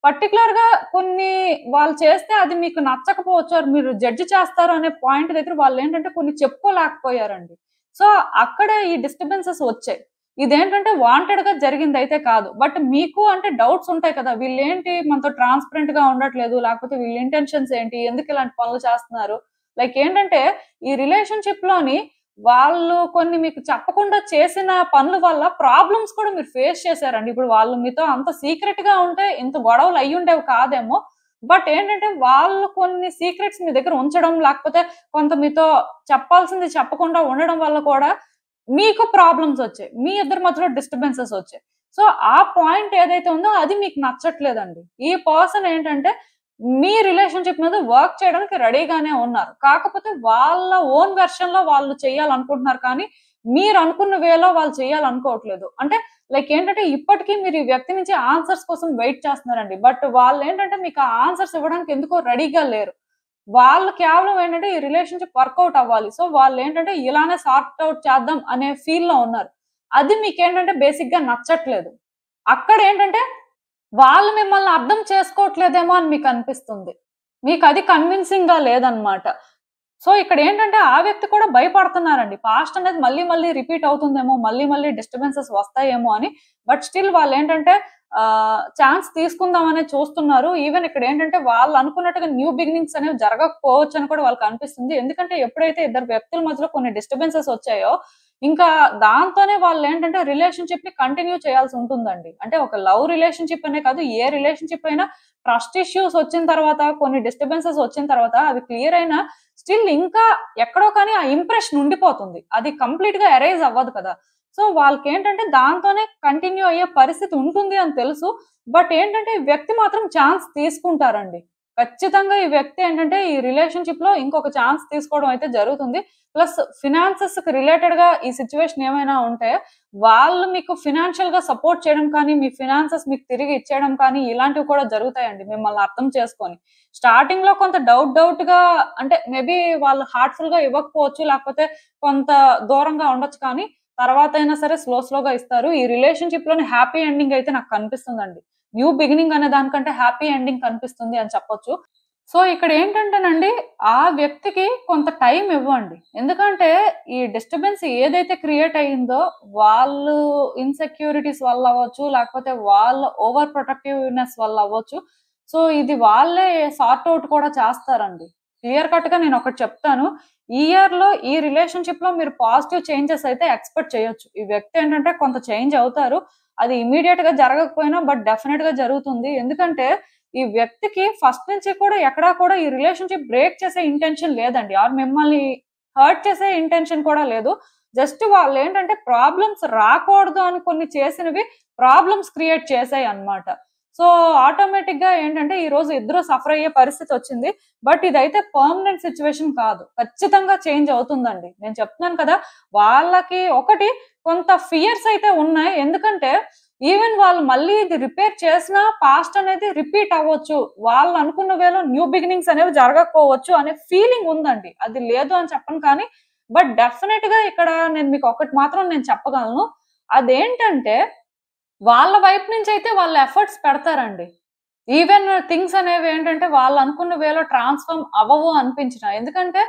పర్టిక్యులర్‌గా కొన్ని వాళ్ళు చేస్తే అది మీకు నచ్చకపోవచ్చు. ఆర్ మీరు జడ్జ్ చేస్తారు అనే పాయింట్ దగ్గర వాళ్ళేంటంటే కొన్ని చెప్పుకోలేకపోయారండి. సో, అక్కడే ఈ డిస్టర్బెన్సెస్ వచ్చాయి. ఇదేంటంటే వాంటెడ్‌గా జరిగిందయితే కాదు. బట్ మీకు అంటే డౌట్స్ ఉంటాయి కదా! వీళ్ళేంటి మనతో ట్రాన్స్‌పరెంట్‌గా ఉండట్లేదు. లేకపోతే వీళ్ళ ఇంటెన్షన్స్ ఏంటి? ఎందుకు ఇలాంటి పనులు చేస్తున్నారు? లైక్ ఏంటంటే ఈ రిలేషన్‌షిప్‌లోని వాళ్ళు కొన్ని మీకు చెప్పకుండా చేసిన పనుల వల్ల ప్రాబ్లమ్స్ కూడా మీరు ఫేస్ చేసారండి. ఇప్పుడు వాళ్ళు మీతో అంత సీక్రెట్‌గా ఉంటే ఇంత గొడవలు అయ్యుండేవి కాదేమో. బట్ ఏంటంటే వాళ్ళు కొన్ని సీక్రెట్స్ మీ దగ్గర ఉంచడం, లేకపోతే కొంత మీతో చెప్పాల్సింది చెప్పకుండా ఉండడం వల్ల కూడా మీకు ప్రాబ్లమ్స్ వచ్చాయి. మీ ఇద్దరి మధ్యలో డిస్టర్బెన్సెస్ వచ్చాయి. సో, ఆ పాయింట్ ఏదైతే ఉందో అది మీకు నచ్చట్లేదండి. ఈ పర్సన్ ఏంటంటే మీ రిలేషన్‌షిప్ మీద వర్క్ చేయడానికి రెడీగానే ఉన్నారు. కాకపోతే వాళ్ళ ఓన్ వెర్షన్‌లో వాళ్ళు చేయాలనుకుంటున్నారు కానీ, మీరనుకున్న వేలో వాళ్ళు చేయాలనుకోవట్లేదు. అంటే లైక్ ఏంటంటే ఇప్పటికి మీరు ఈ వ్యక్తి నుంచి ఆన్సర్స్ కోసం వెయిట్ చేస్తున్నారండి. బట్ వాళ్ళేంటంటే మీకు ఆ ఆన్సర్స్ ఇవ్వడానికి ఎందుకో రెడీగా లేరు. వాళ్ళు కేవలం ఏంటంటే ఈ రిలేషన్‌షిప్ వర్కౌట్ అవ్వాలి. సో, వాళ్ళేంటంటే ఇలానే సార్ట్ ఔట్ చేద్దాం అనే ఫీల్‌లో ఉన్నారు. అది మీకేంటంటే బేసిక్‌గా నచ్చట్లేదు. అక్కడేంటంటే వాళ్ళు మిమ్మల్ని అర్థం చేసుకోవట్లేదేమో అని మీకనిపిస్తుంది. మీకది కన్విన్సింగ్‌గా లేదనమాట. సో, ఇక్కడేంటంటే ఆ వ్యక్తి కూడా భయపడుతున్నారండి. పాస్ట్ అనేది మళ్ళీ రిపీట్ అవుతుందేమో, మళ్ళీ డిస్టర్బెన్సెస్ వస్తాయేమో అని. బట్ స్టిల్ వాళ్ళేంటంటే ఛాన్స్ తీసుకుందామనే చూస్తున్నారు. ఈవెన్ ఇక్కడేంటంటే వాళ్ళనుకున్నట్టుగా న్యూ బిగినింగ్స్ అనేవి జరగకపోవచ్చని కూడా వాళ్ళకనిపిస్తుంది. ఎందుకంటే ఎప్పుడైతే ఇద్దరు వ్యక్తుల మధ్యలో కొన్ని డిస్టర్బెన్సెస్ వచ్చాయో, ఇంకా దాంతోనే వాళ్ళేంటంటే రిలేషన్‌షిప్‌ని కంటిన్యూ చేయాల్సుంటుందండి. అంటే ఒక లవ్ రిలేషన్‌షిప్ అనే కాదు, ఏ రిలేషన్‌షిప్ అయినా ట్రస్ట్ ఇష్యూస్ వచ్చిన తర్వాత, కొన్ని డిస్టర్బెన్సెస్ వచ్చిన తర్వాత అవి క్లియర్ అయినా స్టిల్ ఇంకా ఎక్కడో కానీ ఆ ఇంప్రెషన్ ఉండిపోతుంది. అది కంప్లీట్‌గా ఎరేజ్ అవ్వదు కదా! సో, వాళ్ళకేంటంటే దాంతోనే కంటిన్యూ అయ్యే పరిస్థితి ఉంటుంది అని తెలుసు. బట్ ఏంటంటే ఈ వ్యక్తి మాత్రం ఛాన్స్ తీసుకుంటారండి. ఖచ్చితంగా ఈ వ్యక్తి ఏంటంటే ఈ రిలేషన్‌షిప్ లో ఇంకొక ఛాన్స్ తీసుకోవడం అయితే జరుగుతుంది. ప్లస్ ఫినాన్సెస్‌కి రిలేటెడ్‌గా ఈ సిట్యుయేషన్ ఏమైనా ఉంటే, వాళ్ళు మీకు ఫినాన్షియల్‌గా సపోర్ట్ చేయడం కానీ, మీ ఫినాన్సెస్ మీకు తిరిగి ఇచ్చేయడం కానీ, ఇలాంటివి కూడా జరుగుతాయండి మిమ్మల్ని అర్థం చేసుకొని. స్టార్టింగ్‌లో కొంత డౌట్‌గా అంటే మేబీ వాళ్ళు హార్ట్‌ఫుల్‌గా ఇవ్వకపోవచ్చు. లేకపోతే కొంత దూరంగా ఉండొచ్చు కానీ, తర్వాతైనా సరే స్లోగా ఇస్తారు. ఈ రిలేషన్‌షిప్‌లోని హ్యాపీ ఎండింగ్ అయితే నాకు కనిపిస్తుందండి. న్యూ బిగినింగ్ అనే దానికంటే హ్యాపీ ఎండింగ్ కనిపిస్తుంది అని చెప్పొచ్చు. సో, ఇక్కడేంటంటేనండి, ఆ వ్యక్తికి కొంత టైం ఇవ్వండి. ఎందుకంటే, ఈ డిస్టర్బెన్స్ ఏదైతే క్రియేట్ అయిందో, వాళ్ళు ఇన్‌సెక్యూరిటీస్ వల్ల అవ్వచ్చు, లేకపోతే వాళ్ళ ఓవర్ ప్రొటెక్టివ్‌నెస్ వల్ల అవ్వచ్చు. సో, ఇది వాళ్ళే సార్ట్ ఔట్ కూడా చేస్తారండి. క్లియర్ కట్‌గా నేనొకటి చెప్తాను. ఈ ఇయర్‌లో ఈ రిలేషన్‌షిప్‌లో మీరు పాజిటివ్ చేంజెస్ అయితే ఎక్స్‌పెక్ట్ చేయొచ్చు. ఈ వ్యక్తి ఏంటంటే కొంత చేంజ్ అవుతారు. అది ఇమ్మీడియేట్‌గా జరగకపోయినా బట్ డెఫినెట్‌గా జరుగుతుంది. ఎందుకంటే ఈ వ్యక్తికి ఫస్ట్ నుంచి కూడా ఎక్కడా కూడా ఈ రిలేషన్‌షిప్ బ్రేక్ చేసే ఇంటెన్షన్ లేదండి. ఆర్ మిమ్మల్ని హర్ట్ చేసే ఇంటెన్షన్ కూడా లేదు. జస్ట్ వాళ్ళేంటంటే ప్రాబ్లమ్స్ రాకూడదు అని కొన్ని చేసినవి ప్రాబ్లమ్స్ క్రియేట్ చేసాయన్నమాట. సో, ఆటోమేటిక్‌గా ఏంటంటే ఈరోజు ఇద్దరు సఫర్ అయ్యే పరిస్థితొచ్చింది. బట్ ఇదైతే పర్మనెంట్ సిట్యుయేషన్ కాదు. ఖచ్చితంగా చేంజ్ అవుతుందండి. నేను చెప్తున్నాను కదా! వాళ్ళకి ఒకటి కొంత ఫియర్స్ అయితే ఉన్నాయి. ఎందుకంటే ఈవెన్ వాళ్ళు మళ్ళీ ఇది రిపేర్ చేసినా పాస్ట్ అనేది రిపీట్ అవ్వచ్చు. వాళ్ళు అనుకున్న వేలో న్యూ బిగినింగ్స్ అనేవి జరగకపోవచ్చు అనే ఫీలింగ్ ఉందండి. అది లేదు అని చెప్పను కానీ, బట్ డెఫినిట్‌గా ఇక్కడ నేను మీకు ఒకటి మాత్రం నేను చెప్పగలను. అదేంటంటే వాళ్ళ వైపు నుంచయితే వాళ్ళు ఎఫర్ట్స్ పెడతారండి. ఈవెన్ థింగ్స్ అనేవేంటంటే వాళ్ళనుకున్న వేలో ట్రాన్స్‌ఫార్మ్ అవ్వవు అనిపించినా. ఎందుకంటే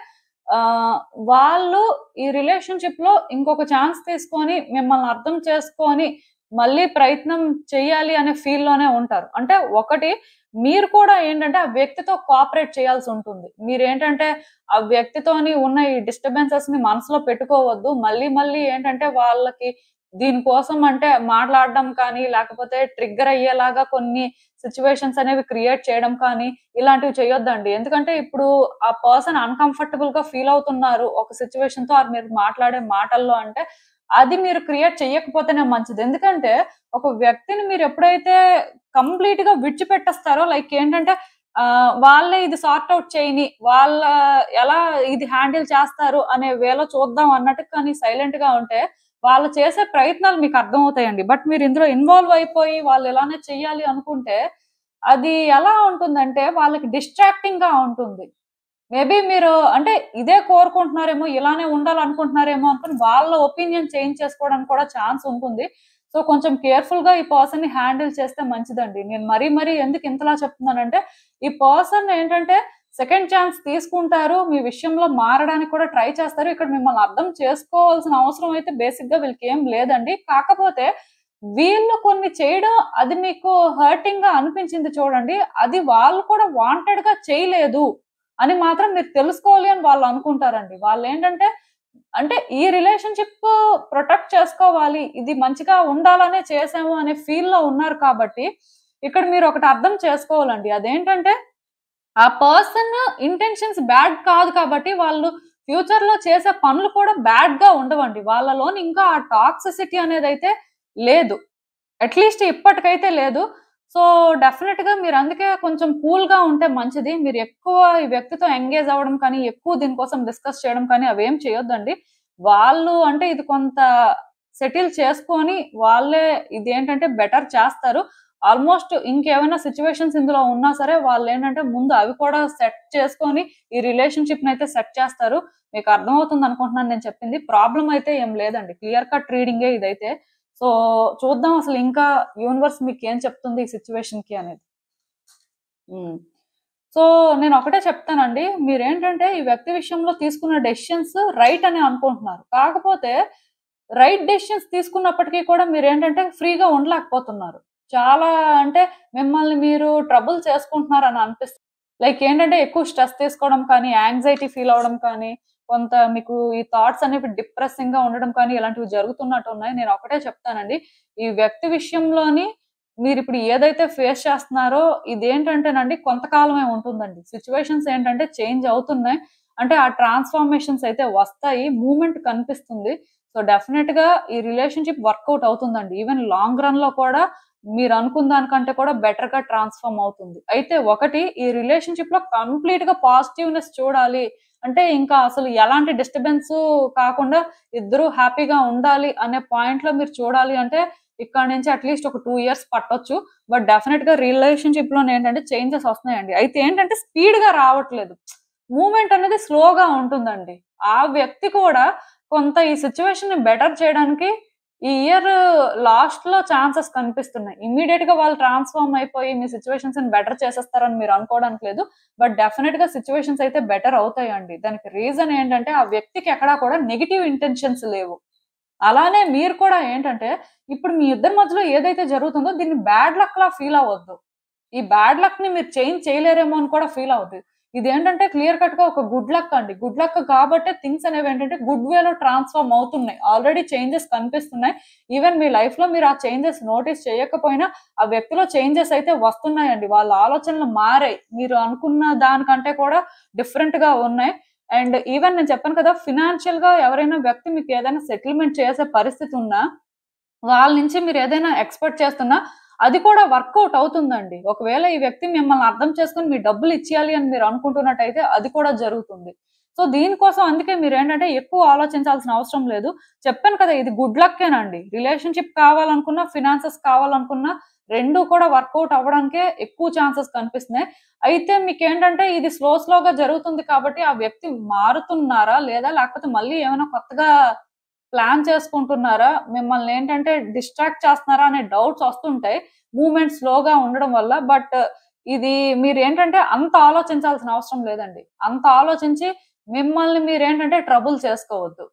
ఆహ్, వాళ్ళు ఈ రిలేషన్‌షిప్‌లో ఇంకొక ఛాన్స్ తీసుకొని, మిమ్మల్ని అర్థం చేసుకొని, మళ్ళీ ప్రయత్నం చెయ్యాలి అనే ఫీల్‌లోనే ఉంటారు. అంటే ఒకటి మీరు కూడా ఏంటంటే ఆ వ్యక్తితో కోఆపరేట్ చేయాల్సుంటుంది. మీరేంటంటే ఆ వ్యక్తితోని ఉన్న ఈ డిస్టర్బెన్సెస్‌ని మనసులో పెట్టుకోవద్దు. మళ్ళీ ఏంటంటే వాళ్ళకి దీనికోసం అంటే మాట్లాడడం కానీ, లేకపోతే ట్రిగ్గర్ అయ్యేలాగా కొన్ని సిట్యుయేషన్స్ అనేవి క్రియేట్ చేయడం కానీ, ఇలాంటివి చేయొద్దండి. ఎందుకంటే ఇప్పుడు ఆ పర్సన్ అన్‌కంఫర్టబుల్‌గా ఫీల్ అవుతున్నారు ఒక సిట్యుయేషన్‌తో ఆర్ మీరు మాట్లాడే మాటల్లో అంటే, అది మీరు క్రియేట్ చెయ్యకపోతేనే మంచిది. ఎందుకంటే ఒక వ్యక్తిని మీరెప్పుడైతే కంప్లీట్‌గా విడిచిపెట్టేస్తారో లైక్ ఏంటంటే వాళ్ళే ఇది సార్ట్ ఔట్ చేయని, వాళ్ళ ఎలా ఇది హ్యాండిల్ చేస్తారు అనే వేలో చూద్దాం అన్నట్టు కానీ సైలెంట్‌గా ఉంటే వాళ్ళు చేసే ప్రయత్నాలు మీకు అర్థమవుతాయండి. బట్ మీరు ఇందులో ఇన్వాల్వ్ అయిపోయి వాళ్ళు ఇలానే చెయ్యాలి అనుకుంటే, అది ఎలా ఉంటుందంటే వాళ్ళకి డిస్ట్రాక్టింగ్‌గా ఉంటుంది. మేబీ మీరు అంటే ఇదే కోరుకుంటున్నారేమో, ఇలానే ఉండాలనుకుంటున్నారేమో అనుకుని వాళ్ళ ఒపీనియన్ చేంజ్ చేసుకోవడానికి కూడా ఛాన్స్ ఉంటుంది. సో, కొంచెం కేర్‌ఫుల్‌గా ఈ పర్సన్‌ని హ్యాండిల్ చేస్తే మంచిదండి. నేను మరీ ఎందుకు ఇంతలా చెప్తున్నానంటే, ఈ పర్సన్ ఏంటంటే సెకండ్ ఛాన్స్ తీసుకుంటారు. మీ విషయంలో మారడానికి కూడా ట్రై చేస్తారు. ఇక్కడ మిమ్మల్ని అర్థం చేసుకోవాల్సిన అవసరం అయితే బేసిక్‌గా వీళ్ళకేం లేదండి. కాకపోతే వీళ్ళు కొన్ని చేయడం అది మీకు హర్టింగ్‌గా అనిపించింది చూడండి. అది వాళ్ళు కూడా వాంటెడ్‌గా చేయలేదు అని మాత్రం మీరు తెలుసుకోవాలి అని వాళ్ళు అనుకుంటారండి. వాళ్ళేంటంటే అంటే ఈ రిలేషన్‌షిప్ ప్రొటెక్ట్ చేసుకోవాలి. ఇది మంచిగా ఉండాలనే చేసాము అనే ఫీల్‌లో ఉన్నారు కాబట్టి, ఇక్కడ మీరొకటి అర్థం చేసుకోవాలండి. అదేంటంటే ఆ పర్సన్ ఇంటెన్షన్స్ బ్యాడ్ కాదు కాబట్టి వాళ్ళు ఫ్యూచర్‌లో చేసే పనులు కూడా బ్యాడ్‌గా ఉండవండి. వాళ్ళలోని ఇంకా ఆ టాక్సిసిటీ అనేదైతే లేదు. అట్‌లీస్ట్ ఇప్పటికైతే లేదు. సో, డెఫినిట్‌గా మీరందుకే కొంచెం కూల్‌గా ఉంటే మంచిది. మీరెక్కువ ఈ వ్యక్తితో ఎంగేజ్ అవ్వడం కానీ, ఎక్కువ దీనికోసం డిస్కస్ చేయడం కానీ అవేం చేయొద్దండి. వాళ్ళు అంటే ఇది కొంత సెటిల్ చేసుకొని, వాళ్ళే ఇదేంటంటే బెటర్ చేస్తారు. ఆల్‌మోస్ట్ ఇంకేమైనా సిట్యుయేషన్స్ ఇందులో ఉన్నా సరే, వాళ్ళేంటంటే ముందు అవి కూడా సెట్ చేసుకొని, ఈ రిలేషన్‌షిప్‌నయితే సెట్ చేస్తారు. మీకు అర్థమవుతుందనుకుంటున్నాను నేను చెప్పింది. ప్రాబ్లమ్ అయితే ఏం లేదండి. క్లియర్ కట్ రీడింగే ఇదైతే. సో, చూద్దాం అసలు ఇంకా యూనివర్స్ మీకేం చెప్తుంది ఈ సిట్యుయేషన్‌కి అనేది. హ్మ్. సో, నేనొకటే చెప్తానండి. మీరేంటంటే ఈ వ్యక్తి విషయంలో తీసుకున్న డెసిషన్స్ రైట్ అని అనుకుంటున్నారు. కాకపోతే రైట్ డెసిషన్స్ తీసుకున్నప్పటికీ కూడా మీరేంటంటే ఫ్రీగా ఉండలేకపోతున్నారు. చాలా అంటే మిమ్మల్ని మీరు ట్రబుల్ చేసుకుంటున్నారని అనిపిస్తుంది. లైక్ ఏంటంటే ఎక్కువ స్ట్రెస్ తీసుకోవడం కానీ, యాంగ్జైటీ ఫీల్ అవ్వడం కానీ, కొంత మీకు ఈ థాట్స్ అనేవి డిప్రెసింగ్‌గా ఉండడం కానీ ఇలాంటివి జరుగుతున్నట్టున్నాయి. నేనొకటే చెప్తానండి. ఈ వ్యక్తి విషయంలోని మీరిప్పుడు ఏదైతే ఫేస్ చేస్తున్నారో ఇదేంటంటేనండి కొంతకాలమే ఉంటుందండి. సిట్యుయేషన్స్ ఏంటంటే చేంజ్ అవుతున్నాయి. అంటే ఆ ట్రాన్స్‌ఫార్మేషన్స్ అయితే వస్తాయి. మూవ్‌మెంట్ కనిపిస్తుంది. సో, డెఫినెట్‌గా ఈ రిలేషన్‌షిప్ వర్కౌట్ అవుతుందండి. ఈవెన్ లాంగ్ రన్‌లో కూడా మీరు అనుకున్న దానికంటే కూడా బెటర్ గా ట్రాన్స్ఫార్మ్ అవుతుంది. అయితే ఒకటి ఈ రిలేషన్‌షిప్ లో కంప్లీట్ గా పాజిటివ్‌నెస్ చూడాలి. అంటే ఇంకా అసలు ఎలాంటి డిస్టర్బెన్స్ కాకుండా ఇద్దరు హ్యాపీగా ఉండాలి అనే పాయింట్ లో మీరు చూడాలి అంటే ఇక్కడ నుంచి అట్లీస్ట్ ఒక 2 ఇయర్స్ పట్టొచ్చు. బట్ డెఫినెట్ గా రిలేషన్‌షిప్ లోనే ఏంటంటే చేంజెస్ వస్తున్నాయండి. అయితే ఏంటంటే స్పీడ్ గా రావట్లేదు. మూవ్‌మెంట్ అనేది స్లోగా ఉంటుందండి. ఆ వ్యక్తి కూడా కొంత ఈ సిట్యుయేషన్‌ని బెటర్ చేయడానికి ఈ ఇయర్ లాస్ట్‌లో ఛాన్సెస్ కనిపిస్తున్నాయి. ఇమ్మీడియేట్‌గా వాళ్ళు ట్రాన్స్‌ఫార్మ్ అయిపోయి మీ సిట్యుయేషన్స్‌ని బెటర్ చేసేస్తారని మీరు అనుకోవడానికి లేదు. బట్ డెఫినిట్‌గా సిట్యుయేషన్స్ అయితే బెటర్ అవుతాయండి. దానికి రీజన్ ఏంటంటే ఆ వ్యక్తికి ఎక్కడా కూడా నెగెటివ్ ఇంటెన్షన్స్ లేవు. అలానే మీరు కూడా ఏంటంటే ఇప్పుడు మీ ఇద్దరి మధ్యలో ఏదైతే జరుగుతుందో దీన్ని బ్యాడ్ లక్‌లా ఫీల్ అవ్వొద్దు. ఈ బ్యాడ్ లక్‌ని మీరు చేంజ్ చేయలేరేమో అని కూడా ఫీల్ అవ్వద్దు. ఇదేంటంటే క్లియర్ కట్‌గా ఒక గుడ్ లక్ అండి. గుడ్ లక్ కాబట్టే థింగ్స్ అనేవేంటంటే గుడ్ వేలో ట్రాన్స్‌ఫార్మ్ అవుతున్నాయి. ఆల్రెడీ చేంజెస్ కనిపిస్తున్నాయి. ఈవెన్ మీ లైఫ్‌లో మీరు ఆ చేంజెస్ నోటీస్ చేయకపోయినా ఆ వ్యక్తిలో చేంజెస్ అయితే వస్తున్నాయండి. వాళ్ళ ఆలోచనలు మారాయి. మీరు అనుకున్న దానికంటే కూడా డిఫరెంట్‌గా ఉన్నాయి. అండ్ ఈవెన్ నేను చెప్పాను కదా! ఫినాన్షియల్‌గా ఎవరైనా వ్యక్తి మీకు ఏదైనా సెటిల్‌మెంట్ చేసే పరిస్థితి ఉన్నా వాళ్ళ నుంచి మీరేదైనా ఎక్స్‌పెక్ట్ చేస్తున్నా, అది కూడా వర్కౌట్ అవుతుందండి. ఒకవేళ ఈ వ్యక్తి మిమ్మల్ని అర్థం చేసుకొని మీ డబ్బులిచ్చేయాలి అని మీరు అనుకుంటున్నట్టయితే అది కూడా జరుగుతుంది. సో, దీనికోసం అందుకే మీరేంటంటే ఎక్కువ ఆలోచించాల్సిన అవసరం లేదు. చెప్పాను కదా! ఇది గుడ్ లక్కేనండి. రిలేషన్‌షిప్ కావాలనుకున్నా, ఫినాన్సెస్ కావాలనుకున్నా 2 కూడా వర్కౌట్ అవ్వడానికే ఎక్కువ ఛాన్సెస్ కనిపిస్తున్నాయి. అయితే మీకేంటంటే ఇది స్లోగా జరుగుతుంది కాబట్టి ఆ వ్యక్తి మారుతున్నారా? లేదా లేకపోతే మళ్ళీ ఏమైనా కొత్తగా ప్లాన్ చేసుకుంటున్నారా? మిమ్మల్నేంటంటే డిస్ట్రాక్ట్ చేస్తున్నారా అనే డౌట్స్ వస్తుంటాయి. మూవ్‌మెంట్ స్లోగా ఉండడం వల్ల. బట్ ఇది మీరేంటంటే అంత ఆలోచించాల్సిన అవసరం లేదండి. అంత ఆలోచించి మిమ్మల్ని మీరేంటంటే ట్రబుల్ చేసుకోవద్దు.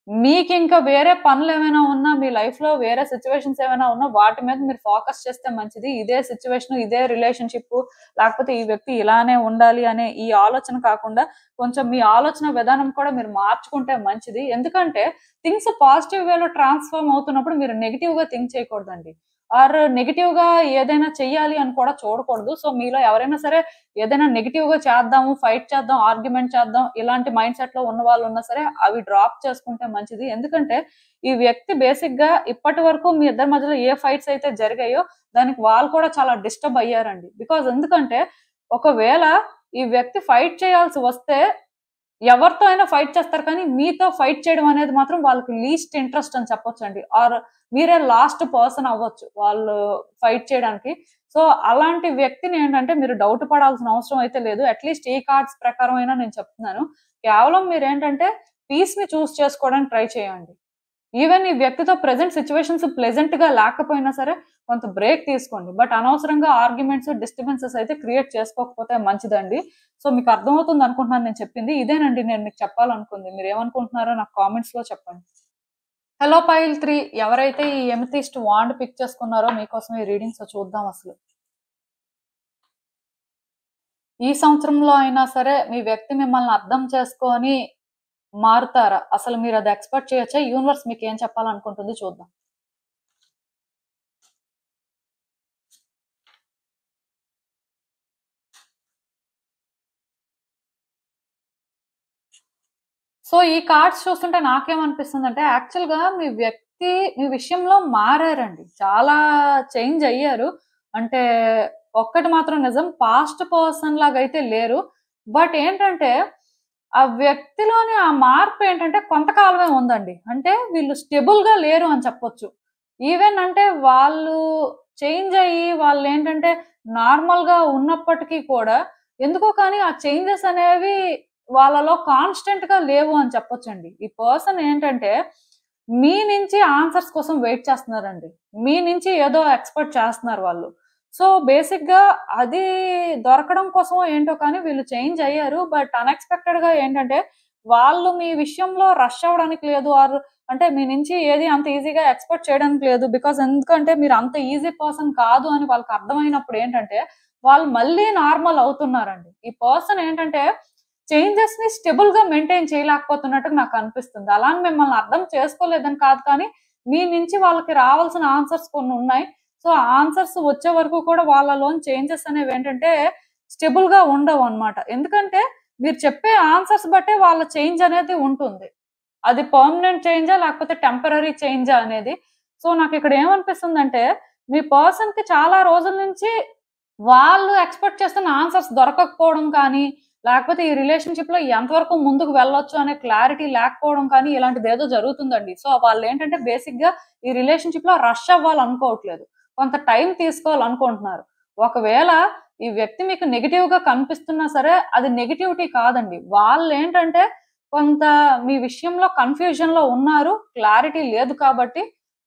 మీకింకా వేరే పనులేమైనా ఉన్నా, మీ లైఫ్‌లో వేరే సిట్యుయేషన్స్ ఏమైనా ఉన్నా వాటి మీద మీరు ఫోకస్ చేస్తే మంచిది. ఇదే సిట్యుయేషన్, ఇదే రిలేషన్‌షిప్పు లేకపోతే ఈ వ్యక్తి ఇలానే ఉండాలి అనే ఈ ఆలోచన కాకుండా కొంచెం మీ ఆలోచన విధానం కూడా మీరు మార్చుకుంటే మంచిది. ఎందుకంటే థింగ్స్ పాజిటివ్ వేలో ట్రాన్స్‌ఫార్మ్ అవుతున్నప్పుడు మీరు నెగెటివ్‌గా థింక్ చేయకూడదండి. ఆర్ నెగెటివ్‌గా ఏదైనా చెయ్యాలి అని కూడా చూడకూడదు. సో, మీలో ఎవరైనా సరే ఏదైనా నెగెటివ్‌గా చేద్దాము, ఫైట్ చేద్దాం, ఆర్గ్యుమెంట్ చేద్దాం, ఇలాంటి మైండ్ సెట్‌లో ఉన్నవాళ్ళున్నా సరే అవి డ్రాప్ చేసుకుంటే మంచిది. ఎందుకంటే ఈ వ్యక్తి బేసిక్‌గా ఇప్పటి వరకు మీ ఇద్దరి మధ్యలో ఏ ఫైట్స్ అయితే జరిగాయో దానికి వాళ్ళు కూడా చాలా డిస్టర్బ్ అయ్యారండి. బికాజ్ ఎందుకంటే ఒకవేళ ఈ వ్యక్తి ఫైట్ చేయాల్సి వస్తే ఎవరితో అయినా ఫైట్ చేస్తారు కానీ మీతో ఫైట్ చేయడం అనేది మాత్రం వాళ్ళకి లీస్ట్ ఇంట్రెస్ట్ అని చెప్పొచ్చండి. ఆర్ మీరే లాస్ట్ పర్సన్ అవ్వచ్చు వాళ్ళు ఫైట్ చేయడానికి. సో, అలాంటి వ్యక్తిని ఏంటంటే మీరు డౌట్ పడాల్సిన అవసరం అయితే లేదు. అట్‌లీస్ట్ ఈ కార్డ్స్ ప్రకారం అయినా నేను చెప్తున్నాను. కేవలం మీరేంటంటే పీస్‌ని చూజ్ చేసుకోవడానికి ట్రై చేయండి. ఈవెన్ ఈ వ్యక్తితో ప్రెజెంట్ సిట్యుయేషన్స్ ప్లెజెంట్‌గా లేకపోయినా సరే కొంత బ్రేక్ తీసుకోండి. బట్ అనవసరంగా ఆర్గ్యుమెంట్స్, డిస్టర్బెన్సెస్ అయితే క్రియేట్ చేసుకోకపోతే మంచిదండి. సో, మీకు అర్థమవుతుంది అనుకుంటున్నాను నేను చెప్పింది. ఇదేనండి నేను మీకు చెప్పాలనుకుంది. మీరేమనుకుంటున్నారో నాకు కామెంట్స్‌లో చెప్పండి. హలో పైల్ 3 ఎవరైతే ఈ ఎమెథిస్ట్ వాండ్ పిక్ చేసుకున్నారో మీకోసం ఈ రీడింగ్స్ చూద్దాం అసలు. ఈ సంవత్సరంలో అయినా సరే మీ వ్యక్తి మిమ్మల్ని అర్థం చేసుకొని మారుతారా? అసలు మీరు అది ఎక్స్‌పెక్ట్ చేయొచ్చా? యూనివర్స్ మీకేం చెప్పాలనుకుంటుంది చూద్దాం. సో, ఈ కార్డ్స్ చూస్తుంటే నాకేమనిపిస్తుందంటే యాక్చువల్‌గా మీ వ్యక్తి మీ విషయంలో మారారండి. చాలా చేంజ్ అయ్యారు. అంటే ఒక్కటి మాత్రం నిజం పాస్ట్ పర్సన్ లాగైతే లేరు. బట్ ఏంటంటే ఆ వ్యక్తిలోని ఆ మార్పేంటంటే కొంతకాలమే ఉందండి. అంటే వీళ్ళు స్టెబుల్‌గా లేరు అని చెప్పొచ్చు. ఈవెన్ అంటే వాళ్ళు చేంజ్ అయ్యి వాళ్ళేంటంటే నార్మల్‌గా ఉన్నప్పటికీ కూడా ఎందుకో కానీ ఆ చేంజెస్ అనేవి వాళ్ళలో కాన్స్టెంట్‌గా లేవు అని చెప్పొచ్చండి. ఈ పర్సన్ ఏంటంటే మీ నుంచి ఆన్సర్స్ కోసం వెయిట్ చేస్తున్నారండి. మీ నుంచి ఏదో ఎక్స్‌పెక్ట్ చేస్తున్నారు వాళ్ళు. సో, బేసిక్‌గా అది దొరకడం కోసమో ఏంటో కానీ వీళ్ళు చేంజ్ అయ్యారు. బట్ అన్‌ఎక్స్‌పెక్టెడ్‌గా ఏంటంటే, వాళ్ళు మీ విషయంలో రష్ అవ్వడానికి లేదు. ఆర్ అంటే మీ నుంచి ఏది అంత ఈజీగా ఎక్స్‌పెక్ట్ చేయడానికి లేదు. బికాజ్ ఎందుకంటే మీరు అంత ఈజీ పర్సన్ కాదు అని వాళ్ళకి అర్థమైనప్పుడు ఏంటంటే, వాళ్ళు మళ్ళీ నార్మల్ అవుతున్నారండి. ఈ పర్సన్ ఏంటంటే, చేంజెస్‌ని స్టెబుల్‌గా మెయింటైన్ చేయలేకపోతున్నట్టుగా నాకు అనిపిస్తుంది. అలా అని మిమ్మల్ని అర్థం చేసుకోలేదని కాదు కానీ, మీ నుంచి వాళ్ళకి రావాల్సిన ఆన్సర్స్ కొన్నున్నాయి. సో, ఆ ఆన్సర్స్ వచ్చే వరకు కూడా వాళ్ళలోని చేంజెస్ అనేవేంటంటే స్టెబుల్‌గా ఉండవన్నమాట. ఎందుకంటే మీరు చెప్పే ఆన్సర్స్ బట్టే వాళ్ళ చేంజ్ అనేది ఉంటుంది. అది పర్మనెంట్ చేంజా? లేకపోతే టెంపరరీ చేంజా అనేది. సో, నాకిక్కడ ఏమనిపిస్తుందంటే మీ పర్సన్‌కి చాలా రోజుల నుంచి వాళ్ళు ఎక్స్‌పెక్ట్ చేస్తున్న ఆన్సర్స్ దొరకకపోవడం కానీ, లేకపోతే ఈ రిలేషన్‌షిప్‌లో ఎంతవరకు ముందుకు వెళ్ళొచ్చు అనే క్లారిటీ లేకపోవడం కానీ, ఇలాంటిదేదో జరుగుతుందండి. సో, వాళ్ళేంటంటే బేసిక్‌గా ఈ రిలేషన్‌షిప్‌లో రష్ అవ్వాలనుకోవట్లేదు. కొంత టైం తీసుకోవాలనుకుంటున్నారు. ఒకవేళ ఈ వ్యక్తి మీకు నెగెటివ్‌గా కనిపిస్తున్నా సరే, అది నెగటివిటీ కాదండి. వాళ్ళేంటంటే కొంత మీ విషయంలో కన్‌ఫ్యూజన్‌లో ఉన్నారు. క్లారిటీ లేదు కాబట్టి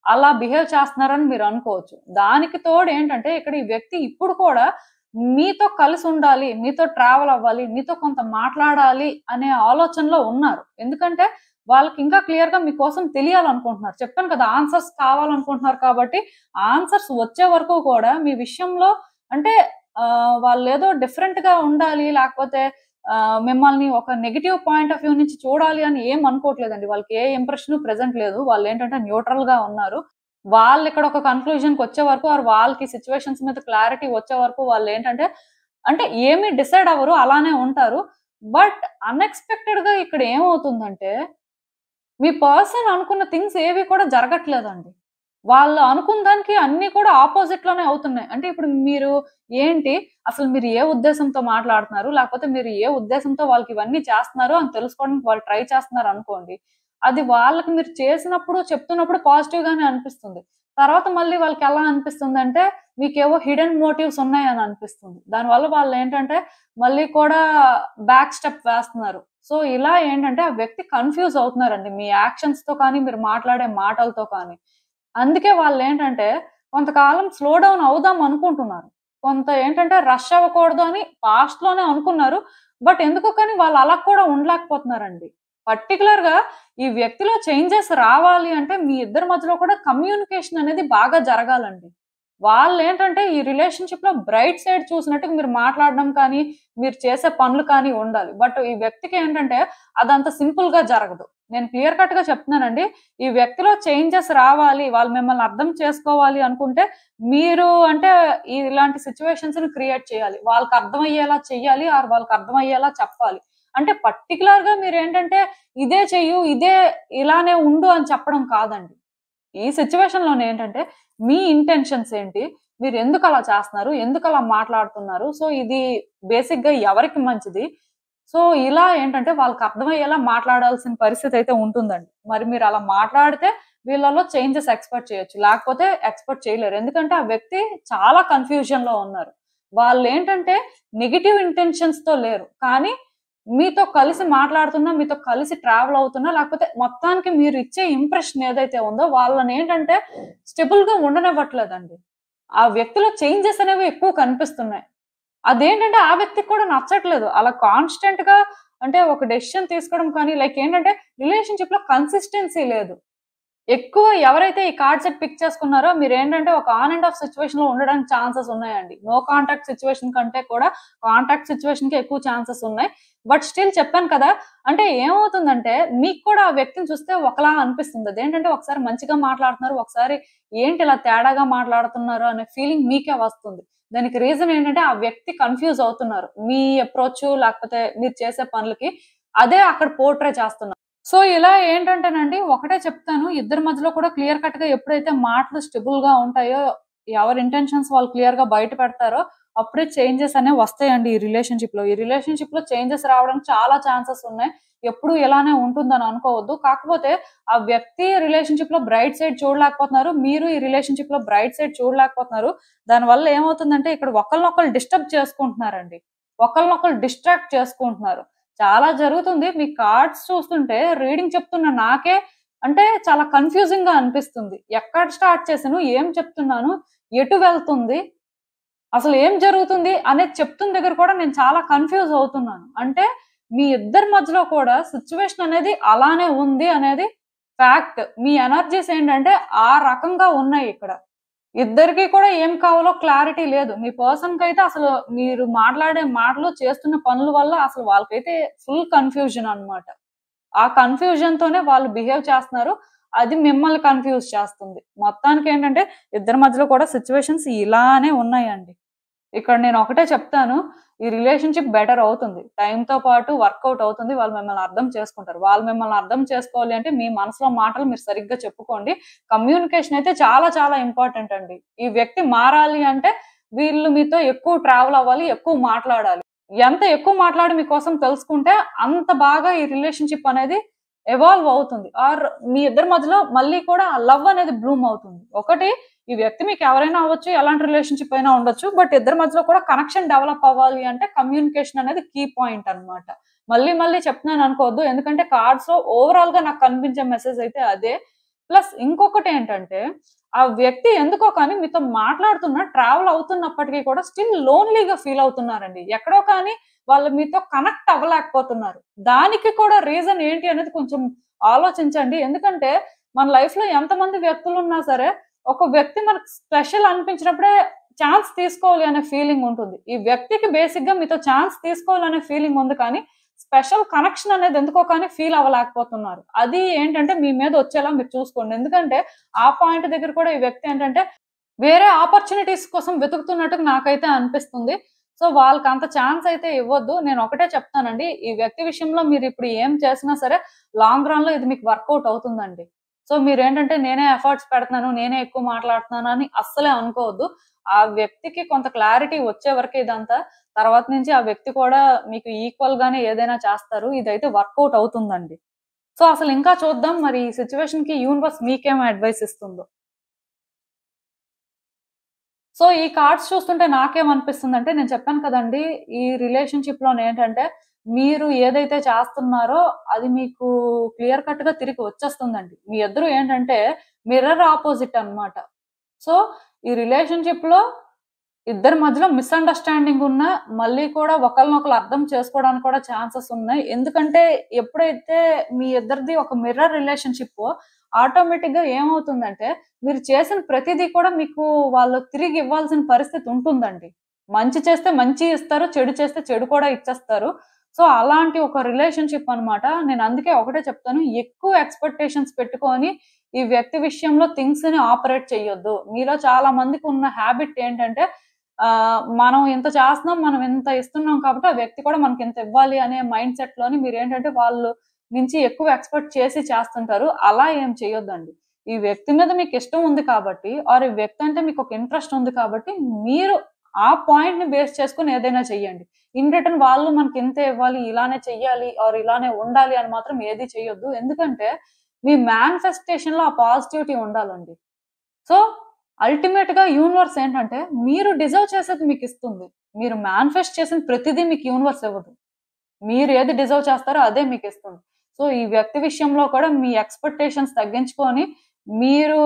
అలా బిహేవ్ చేస్తున్నారని మీరనుకోవచ్చు. దానికి తోడు ఏంటంటే ఇక్కడ ఈ వ్యక్తి ఇప్పుడు కూడా మీతో కలిసుండాలి, మీతో ట్రావెల్ అవ్వాలి, మీతో కొంత మాట్లాడాలి అనే ఆలోచనలో ఉన్నారు. ఎందుకంటే వాళ్ళకి ఇంకా క్లియర్‌గా మీకోసం తెలియాలనుకుంటున్నారు. చెప్పాను కదా! ఆన్సర్స్ కావాలనుకుంటున్నారు కాబట్టి ఆన్సర్స్ వచ్చే వరకు కూడా మీ విషయంలో అంటే వాళ్ళేదో డిఫరెంట్‌గా ఉండాలి లేకపోతే మిమ్మల్ని ఒక నెగెటివ్ పాయింట్ ఆఫ్ వ్యూ నుంచి చూడాలి అని ఏం అనుకోవట్లేదండి. వాళ్ళకి ఏ ఇంప్రెషను ప్రెజెంట్ లేదు. వాళ్ళేంటంటే న్యూట్రల్‌గా ఉన్నారు. వాళ్ళిక్కడ ఒక కన్‌క్లూజన్‌కొచ్చే వరకు ఆర్ వాళ్ళకి సిట్యుయేషన్స్ మీద క్లారిటీ వచ్చే వరకు వాళ్ళేంటంటే అంటే ఏమి డిసైడ్ అవ్వరు. అలానే ఉంటారు. బట్ అన్‌ఎక్స్‌పెక్టెడ్‌గా ఇక్కడ ఏమవుతుందంటే మీ పర్సన్ అనుకున్న థింగ్స్ ఏవి కూడా జరగట్లేదండి. వాళ్ళు అనుకున్న దానికి అన్నీ కూడా అపోజిట్‌లోనే అవుతున్నాయి. అంటే ఇప్పుడు మీరు ఏంటి? అసలు మీరు ఏ ఉద్దేశంతో మాట్లాడుతున్నారు? లేకపోతే మీరు ఏ ఉద్దేశంతో వాళ్ళకి ఇవన్నీ చేస్తున్నారు అని తెలుసుకోవడానికి వాళ్ళు ట్రై చేస్తున్నారనుకోండి. అది వాళ్ళకి మీరు చేసినప్పుడు, చెప్తున్నప్పుడు పాజిటివ్‌గానే అనిపిస్తుంది. తర్వాత మళ్ళీ వాళ్ళకెలా అనిపిస్తుందంటే, మీకేవో హిడెన్ మోటివ్స్ ఉన్నాయని అనిపిస్తుంది. దానివల్ల వాళ్ళేంటంటే, మళ్ళీ కూడా బ్యాక్ స్టెప్ వేస్తున్నారు. సో, ఇలా ఏంటంటే, ఆ వ్యక్తి కన్‌ఫ్యూజ్ అవుతున్నారండి. మీ యాక్షన్స్‌తో కానీ, మీరు మాట్లాడే మాటలతో కానీ. అందుకే వాళ్ళేంటంటే, కొంతకాలం స్లో డౌన్ అవుదాం అనుకుంటున్నారు. కొంత ఏంటంటే, రష్ అవ్వకూడదు అని పాస్ట్‌లోనే అనుకున్నారు. బట్ ఎందుకో కానీ వాళ్ళు అలా కూడా ఉండలేకపోతున్నారండి. పర్టిక్యులర్‌గా ఈ వ్యక్తిలో చేంజెస్ రావాలి అంటే, మీ ఇద్దరి మధ్యలో కూడా కమ్యూనికేషన్ అనేది బాగా జరగాలండి. వాళ్ళేంటంటే, ఈ రిలేషన్‌షిప్‌లో బ్రైట్ సైడ్ చూసినట్టుగా మీరు మాట్లాడడం కానీ, మీరు చేసే పనులు కానీ ఉండాలి. బట్ ఈ వ్యక్తికేంటంటే, అదంత సింపుల్‌గా జరగదు. నేను క్లియర్ కట్‌గా చెప్తున్నానండి. ఈ వ్యక్తిలో చేంజెస్ రావాలి, వాళ్ళు మిమ్మల్ని అర్థం చేసుకోవాలి అనుకుంటే, మీరు అంటే ఇలాంటి సిట్యుయేషన్స్‌ని క్రియేట్ చేయాలి. వాళ్ళకి అర్థమయ్యేలా చెయ్యాలి ఆర్ వాళ్ళకి అర్థమయ్యేలా చెప్పాలి. అంటే పర్టిక్యులర్‌గా మీరేంటంటే, ఇదే చెయ్యు, ఇలానే ఉండు అని చెప్పడం కాదండి. ఈ సిట్యుయేషన్‌లోనేంటంటే, మీ ఇంటెన్షన్స్ ఏంటి? మీరెందుకలా చేస్తున్నారు? ఎందుకలా మాట్లాడుతున్నారు? సో, ఇది బేసిక్‌గా ఎవరికి మంచిది? సో, ఇలా ఏంటంటే, వాళ్ళకర్థమయ్యేలా మాట్లాడాల్సిన పరిస్థితయితే ఉంటుందండి. మరి మీరలా మాట్లాడితే, వీళ్ళలో చేంజెస్ ఎక్స్‌పెక్ట్ చేయొచ్చు. లేకపోతే ఎక్స్‌పెక్ట్ చేయలేరు. ఎందుకంటే, ఆ వ్యక్తి చాలా కన్‌ఫ్యూజన్‌లో ఉన్నారు. వాళ్ళేంటంటే, నెగెటివ్ ఇంటెన్షన్స్‌తో లేరు. కానీ మీతో కలిసి మాట్లాడుతున్నా, మీతో కలిసి ట్రావెల్ అవుతున్నా, లేకపోతే మొత్తానికి మీరిచ్చే ఇంప్రెషన్ ఏదైతే ఉందో వాళ్ళనేంటంటే స్టెబుల్‌గా ఉండనివ్వట్లేదండి. ఆ వ్యక్తిలో చేంజెస్ అనేవి ఎక్కువ కనిపిస్తున్నాయి. అదేంటంటే ఆ వ్యక్తికి కూడా నచ్చట్లేదు. అలా కాన్స్టెంట్‌గా అంటే ఒక డెసిషన్ తీసుకోవడం కానీ లైక్ ఏంటంటే రిలేషన్‌షిప్‌లో కన్సిస్టెన్సీ లేదు. ఎక్కువ ఎవరైతే ఈ కార్డ్ సెట్ పిక్ చేసుకున్నారో మీరేంటంటే ఒక ఆన్ అండ్ ఆఫ్ సిట్యుయేషన్‌లో ఉండడానికి ఛాన్సెస్ ఉన్నాయండి. నో కాంటాక్ట్ సిట్యుయేషన్ కంటే కూడా కాంటాక్ట్ సిట్యుయేషన్‌కే ఎక్కువ ఛాన్సెస్ ఉన్నాయి. బట్ స్టిల్ చెప్పాను కదా! అంటే ఏమవుతుందంటే మీకు కూడా ఆ వ్యక్తిని చూస్తే ఒకలా అనిపిస్తుంది. అదేంటంటే ఒకసారి మంచిగా మాట్లాడుతున్నారు. ఒకసారి ఏంటి ఇలా తేడాగా మాట్లాడుతున్నారు అనే ఫీలింగ్ మీకే వస్తుంది. దానికి రీజన్ ఏంటంటే ఆ వ్యక్తి కన్‌ఫ్యూజ్ అవుతున్నారు. మీ అప్రోచ్ లేకపోతే మీరు చేసే పనులకి. అదే అక్కడ పోర్ట్రే చేస్తున్నారు. సో, ఇలా ఏంటంటేనండి ఒకటే చెప్తాను. ఇద్దరి మధ్యలో కూడా క్లియర్ కట్‌గా ఎప్పుడైతే మాటలు స్టెబుల్‌గా ఉంటాయో, ఎవరి ఇంటెన్షన్స్ వాళ్ళు క్లియర్‌గా బయట పెడతారో, అప్పుడే చేంజెస్ అనేవి వస్తాయండి ఈ రిలేషన్‌షిప్‌లో. ఈ రిలేషన్‌షిప్‌లో చేంజెస్ రావడానికి చాలా ఛాన్సెస్ ఉన్నాయి. ఎప్పుడు ఇలానే ఉంటుందని అనుకోవద్దు. కాకపోతే ఆ వ్యక్తి రిలేషన్‌షిప్‌లో బ్రైట్ సైడ్ చూడలేకపోతున్నారు. మీరు ఈ రిలేషన్‌షిప్‌లో బ్రైట్ సైడ్ చూడలేకపోతున్నారు. దానివల్ల ఏమవుతుందంటే ఇక్కడ ఒకళ్ళనొకళ్ళు డిస్టర్బ్ చేసుకుంటున్నారండి. ఒకళ్ళనొకళ్ళు డిస్ట్రాక్ట్ చేసుకుంటున్నారు. చాలా జరుగుతుంది. మీ కార్డ్స్ చూస్తుంటే రీడింగ్ చెప్తున్న నాకే అంటే చాలా కన్‌ఫ్యూజింగ్‌గా అనిపిస్తుంది. ఎక్కడ స్టార్ట్ చేశాను? ఏం చెప్తున్నాను? ఎటు వెళ్తుంది? అసలు ఏం జరుగుతుంది? అనేది చెప్తున్న దగ్గర కూడా నేను చాలా కన్‌ఫ్యూజ్ అవుతున్నాను. అంటే మీ ఇద్దరి మధ్యలో కూడా సిట్యుయేషన్ అనేది అలానే ఉంది అనేది ఫ్యాక్ట్. మీ ఎనర్జీస్ ఏంటంటే ఆ రకంగా ఉన్నాయి ఇక్కడ. ఇద్దరికీ కూడా ఏం కావాలో క్లారిటీ లేదు. మీ పర్సన్‌కైతే అసలు మీరు మాట్లాడే మాటలు, చేస్తున్న పనుల వల్ల అసలు వాళ్ళకైతే ఫుల్ కన్‌ఫ్యూజన్ అన్నమాట. ఆ కన్‌ఫ్యూజన్‌తోనే వాళ్ళు బిహేవ్ చేస్తున్నారు. అది మిమ్మల్ని కన్‌ఫ్యూజ్ చేస్తుంది. మొత్తానికేంటంటే ఇద్దరి మధ్యలో కూడా సిట్యుయేషన్స్ ఇలానే ఉన్నాయండి. ఇక్కడ నేను ఒకటే చెప్తాను. ఈ రిలేషన్‌షిప్ బెటర్ అవుతుంది. టైమ్‌తో పాటు వర్కౌట్ అవుతుంది. వాళ్ళు మిమ్మల్ని అర్థం చేసుకుంటారు. వాళ్ళు మిమ్మల్ని అర్థం చేసుకోవాలి అంటే మీ మనసులో మాటలు మీరు సరిగ్గా చెప్పుకోండి. కమ్యూనికేషన్ అయితే చాలా చాలా ఇంపార్టెంట్ అండి. ఈ వ్యక్తి మారాలి అంటే వీళ్ళు మీతో ఎక్కువ ట్రావెల్ అవ్వాలి, ఎక్కువ మాట్లాడాలి. ఎంత ఎక్కువ మాట్లాడి మీకోసం తెలుసుకుంటే అంత బాగా ఈ రిలేషన్‌షిప్ అనేది ఎవాల్వ్ అవుతుంది. ఆర్ మీ ఇద్దరి మధ్యలో మళ్ళీ కూడా ఆ లవ్ అనేది బ్లూమ్ అవుతుంది. ఒకటి ఈ వ్యక్తి మీకు ఎవరైనా అవ్వచ్చు, ఎలాంటి రిలేషన్‌షిప్ అయినా ఉండొచ్చు. బట్ ఇద్దరి మధ్యలో కూడా కనెక్షన్ డెవలప్ అవ్వాలి అంటే కమ్యూనికేషన్ అనేది కీ పాయింట్ అన్నమాట. మళ్ళీ మళ్ళీ చెప్తున్నాను అనుకోవద్దు. ఎందుకంటే కార్డ్స్‌లో ఓవరాల్‌గా నాకు కనిపించే మెసేజ్ అయితే అదే. ప్లస్ ఇంకొకటేంటంటే ఆ వ్యక్తి ఎందుకో కానీ మీతో మాట్లాడుతున్న, ట్రావెల్ అవుతున్నప్పటికీ కూడా స్టిల్ లోన్‌లీగా ఫీల్ అవుతున్నారండి. ఎక్కడో కానీ వాళ్ళు మీతో కనెక్ట్ అవ్వలేకపోతున్నారు. దానికి కూడా రీజన్ ఏంటి అనేది కొంచెం ఆలోచించండి. ఎందుకంటే మన లైఫ్‌లో ఎంతమంది వ్యక్తులున్నా సరే ఒక వ్యక్తి మనకు స్పెషల్ అనిపించినప్పుడే ఛాన్స్ తీసుకోవాలి అనే ఫీలింగ్ ఉంటుంది. ఈ వ్యక్తికి బేసిక్‌గా మీతో ఛాన్స్ తీసుకోవాలనే ఫీలింగ్ ఉంది కానీ, స్పెషల్ కనెక్షన్ అనేది ఎందుకో కానీ ఫీల్ అవ్వలేకపోతున్నారు. అది ఏంటంటే మీ మీద వచ్చేలా మీరు చూసుకోండి. ఎందుకంటే ఆ పాయింట్ దగ్గర కూడా ఈ వ్యక్తి ఏంటంటే వేరే ఆపర్చునిటీస్ కోసం వెతుకుతున్నట్టు నాకైతే అనిపిస్తుంది. సో వాళ్ళకంత ఛాన్స్ అయితే ఇవ్వొద్దు. నేను ఒకటే చెప్తానండి. ఈ వ్యక్తి విషయంలో మీరిప్పుడు ఏం చేసినా సరే లాంగ్ రన్‌లో ఇది మీకు వర్కౌట్ అవుతుందండి. సో మీరేంటంటే నేనే ఎఫర్ట్స్ పెడుతున్నాను, నేనే ఎక్కువ మాట్లాడుతున్నాను అని అస్సలే అనుకోవద్దు. ఆ వ్యక్తికి కొంత క్లారిటీ వచ్చే వరకే ఇదంతా. తర్వాత నుంచి ఆ వ్యక్తి కూడా మీకు ఈక్వల్ గానే ఏదైనా చేస్తారు. ఇదైతే వర్కౌట్ అవుతుందండి. సో అసలు ఇంకా చూద్దాం మరి ఈ సిట్యుయేషన్‌కి యూనివర్స్ మీకేం అడ్వైస్ ఇస్తుందో. సో ఈ కార్డ్స్ చూస్తుంటే నాకేమనిపిస్తుందంటే నేను చెప్పాను కదండీ! ఈ రిలేషన్‌షిప్‌లోనేంటంటే మీరు ఏదైతే చేస్తున్నారో అది మీకు క్లియర్ కట్‌గా తిరిగి వచ్చేస్తుందండి. మీ ఇద్దరు ఏంటంటే మిర్రర్ ఆపోజిట్ అన్నమాట. సో ఈ రిలేషన్‌షిప్‌లో ఇద్దరి మధ్యలో మిస్‌అండర్‌స్టాండింగ్ ఉన్నా, మళ్ళీ కూడా ఒకళ్ళనొకళ్ళు అర్థం చేసుకోవడానికి కూడా ఛాన్సెస్ ఉన్నాయి. ఎందుకంటే ఎప్పుడైతే మీ ఇద్దరిది ఒక మిర్రర్ రిలేషన్‌షిప్పో ఆటోమేటిక్‌గా ఏమవుతుందంటే, మీరు చేసిన ప్రతిదీ కూడా మీకు వాళ్ళు తిరిగి ఇవ్వాల్సిన పరిస్థితి ఉంటుందండి. మంచి చేస్తే మంచి ఇస్తారు, చెడు చేస్తే చెడు కూడా ఇచ్చేస్తారు. సో, అలాంటి ఒక రిలేషన్‌షిప్ అన్నమాట. నేను అందుకే ఒకటే చెప్తాను. ఎక్కువ ఎక్స్‌పెక్టేషన్స్ పెట్టుకొని ఈ వ్యక్తి విషయంలో థింగ్స్‌ని ఆపరేట్ చేయొద్దు. మీలో చాలా మందికున్న హాబిట్ ఏంటంటే మనం ఇంత చేస్తున్నాం, మనం ఇంత ఇస్తున్నాం కాబట్టి ఆ వ్యక్తి కూడా మనకింత ఇవ్వాలి అనే మైండ్ సెట్‌లోని మీరేంటంటే వాళ్ళు నుంచి ఎక్కువ ఎక్స్‌పెక్ట్ చేసి చేస్తుంటారు. అలా ఏం చేయొద్దండి. ఈ వ్యక్తి మీద మీకిష్టం ఉంది కాబట్టి ఆర్ ఈ వ్యక్తి అంటే మీకొక ఇంట్రెస్ట్ ఉంది కాబట్టి మీరు ఆ పాయింట్‌ని బేస్ చేసుకొని ఏదైనా చెయ్యండి. ఇన్ రిటర్న్ వాళ్ళు మనకింతే ఇవ్వాలి, ఇలానే చెయ్యాలి ఆర్ ఇలానే ఉండాలి అని మాత్రం ఏది చేయొద్దు. ఎందుకంటే మీ మేనిఫెస్టేషన్‌లో ఆ పాజిటివిటీ ఉండాలండి. సో, అల్టిమేట్‌గా యూనివర్స్ ఏంటంటే, మీరు డిజర్వ్ చేసేది మీకిస్తుంది. మీరు మేనిఫెస్ట్ చేసిన ప్రతిదీ మీకు యూనివర్స్ ఇవ్వదు. మీరు ఏది డిజర్వ్ చేస్తారో అదే మీకిస్తుంది. సో, ఈ వ్యక్తి విషయంలో కూడా మీ ఎక్స్‌పెక్టేషన్స్ తగ్గించుకొని, మీరు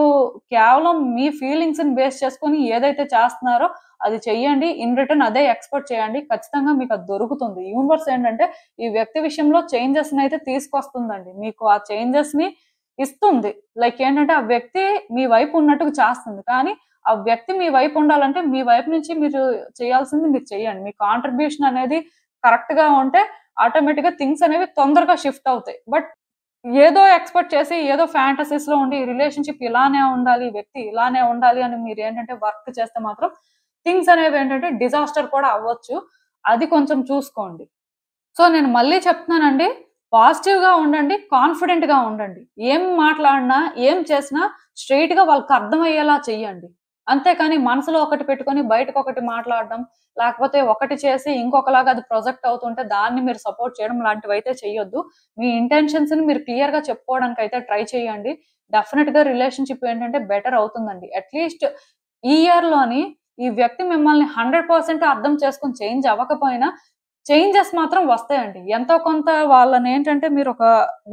కేవలం మీ ఫీలింగ్స్‌ని బేస్ చేసుకొని ఏదైతే చేస్తున్నారో అది చెయ్యండి. ఇన్ రిటర్న్ అదే ఎక్స్‌పెక్ట్ చేయండి. ఖచ్చితంగా మీకది దొరుకుతుంది. యూనివర్స్ ఏంటంటే, ఈ వ్యక్తి విషయంలో చేంజెస్‌నయితే తీసుకొస్తుందండి. మీకు ఆ చేంజెస్‌ని ఇస్తుంది. లైక్ ఏంటంటే, ఆ వ్యక్తి మీ వైపు ఉన్నట్టుగా చేస్తుంది. కానీ, ఆ వ్యక్తి మీ వైపు ఉండాలంటే, మీ వైపు నుంచి మీరు చేయాల్సింది మీరు చెయ్యండి. మీ కాంట్రిబ్యూషన్ అనేది కరెక్ట్‌గా ఉంటే ఆటోమేటిక్‌గా థింగ్స్ అనేవి తొందరగా షిఫ్ట్ అవుతాయి. బట్ ఏదో ఎక్స్‌పెక్ట్ చేసి, ఏదో ఫ్యాంటసీస్‌లో ఉండి ఈ రిలేషన్‌షిప్ ఇలానే ఉండాలి, ఈ వ్యక్తి ఇలానే ఉండాలి అని మీరేంటంటే వర్క్ చేస్తే మాత్రం థింగ్స్ అనేవేంటంటే డిజాస్టర్ కూడా అవ్వచ్చు. అది కొంచెం చూసుకోండి. సో, నేను మళ్ళీ చెప్తున్నానండి. పాజిటివ్‌గా ఉండండి. కాన్ఫిడెంట్‌గా ఉండండి. ఏం మాట్లాడినా, ఏం చేసినా స్ట్రెయిట్‌గా వాళ్ళకర్థమయ్యేలా చెయ్యండి. అంతేకాని మనసులో ఒకటి పెట్టుకొని బయటకొకటి మాట్లాడడం, లేకపోతే ఒకటి చేసి ఇంకొకలాగా అది ప్రొజెక్ట్ అవుతుంటే దాన్ని మీరు సపోర్ట్ చేయడం లాంటివైతే చెయ్యొద్దు. మీ ఇంటెన్షన్స్‌ని మీరు క్లియర్‌గా చెప్పుకోవడానికైతే ట్రై చేయండి. డెఫినిట్‌గా రిలేషన్‌షిప్ ఏంటంటే బెటర్ అవుతుందండి. అట్‌లీస్ట్ ఈ ఇయర్‌లోని ఈ వ్యక్తి మిమ్మల్ని 100% అర్థం చేసుకొని చేంజ్ అవ్వకపోయినా చేంజెస్ మాత్రం వస్తాయండి. ఎంతో కొంత వాళ్ళనేంటంటే మీరొక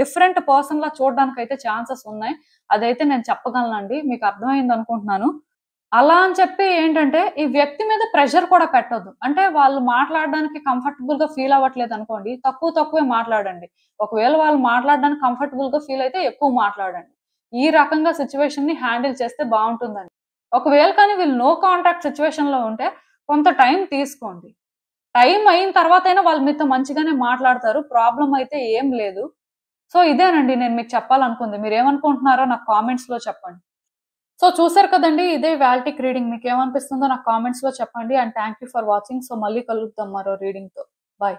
డిఫరెంట్ పర్సన్‌లా చూడడానికైతే ఛాన్సెస్ ఉన్నాయి. అదైతే నేను చెప్పగలనండి. మీకు అర్థమైందనుకుంటున్నాను. అలా అని చెప్పి ఏంటంటే, ఈ వ్యక్తి మీద ప్రెషర్ కూడా పెట్టొద్దు. అంటే వాళ్ళు మాట్లాడడానికి కంఫర్టబుల్‌గా ఫీల్ అవ్వట్లేదనుకోండి, తక్కువే మాట్లాడండి. ఒకవేళ వాళ్ళు మాట్లాడడానికి కంఫర్టబుల్‌గా ఫీల్ అయితే ఎక్కువ మాట్లాడండి. ఈ రకంగా సిట్యుయేషన్‌ని హ్యాండిల్ చేస్తే బావుంటుందండి. ఒకవేళ కానీ వీళ్ళు నో కాంటాక్ట్ సిట్యుయేషన్‌లో ఉంటే కొంత టైం తీసుకోండి. టైం అయిన తర్వాతైనా వాళ్ళు మీతో మంచిగానే మాట్లాడతారు. ప్రాబ్లమ్ అయితే ఏం లేదు. సో, ఇదేనండి నేను మీకు చెప్పాలనుకుంది. మీరేమనుకుంటున్నారో నాకు కామెంట్స్‌లో చెప్పండి. సో చూసారు కదండీ! ఇదే వాల్టిక్ రీడింగ్. మీకేమనిపిస్తుందో నాకు కామెంట్స్‌లో చెప్పండి. And thank you for watching. So మళ్ళీ కలుద్దాం మరో రీడింగ్‌తో. బాయ్.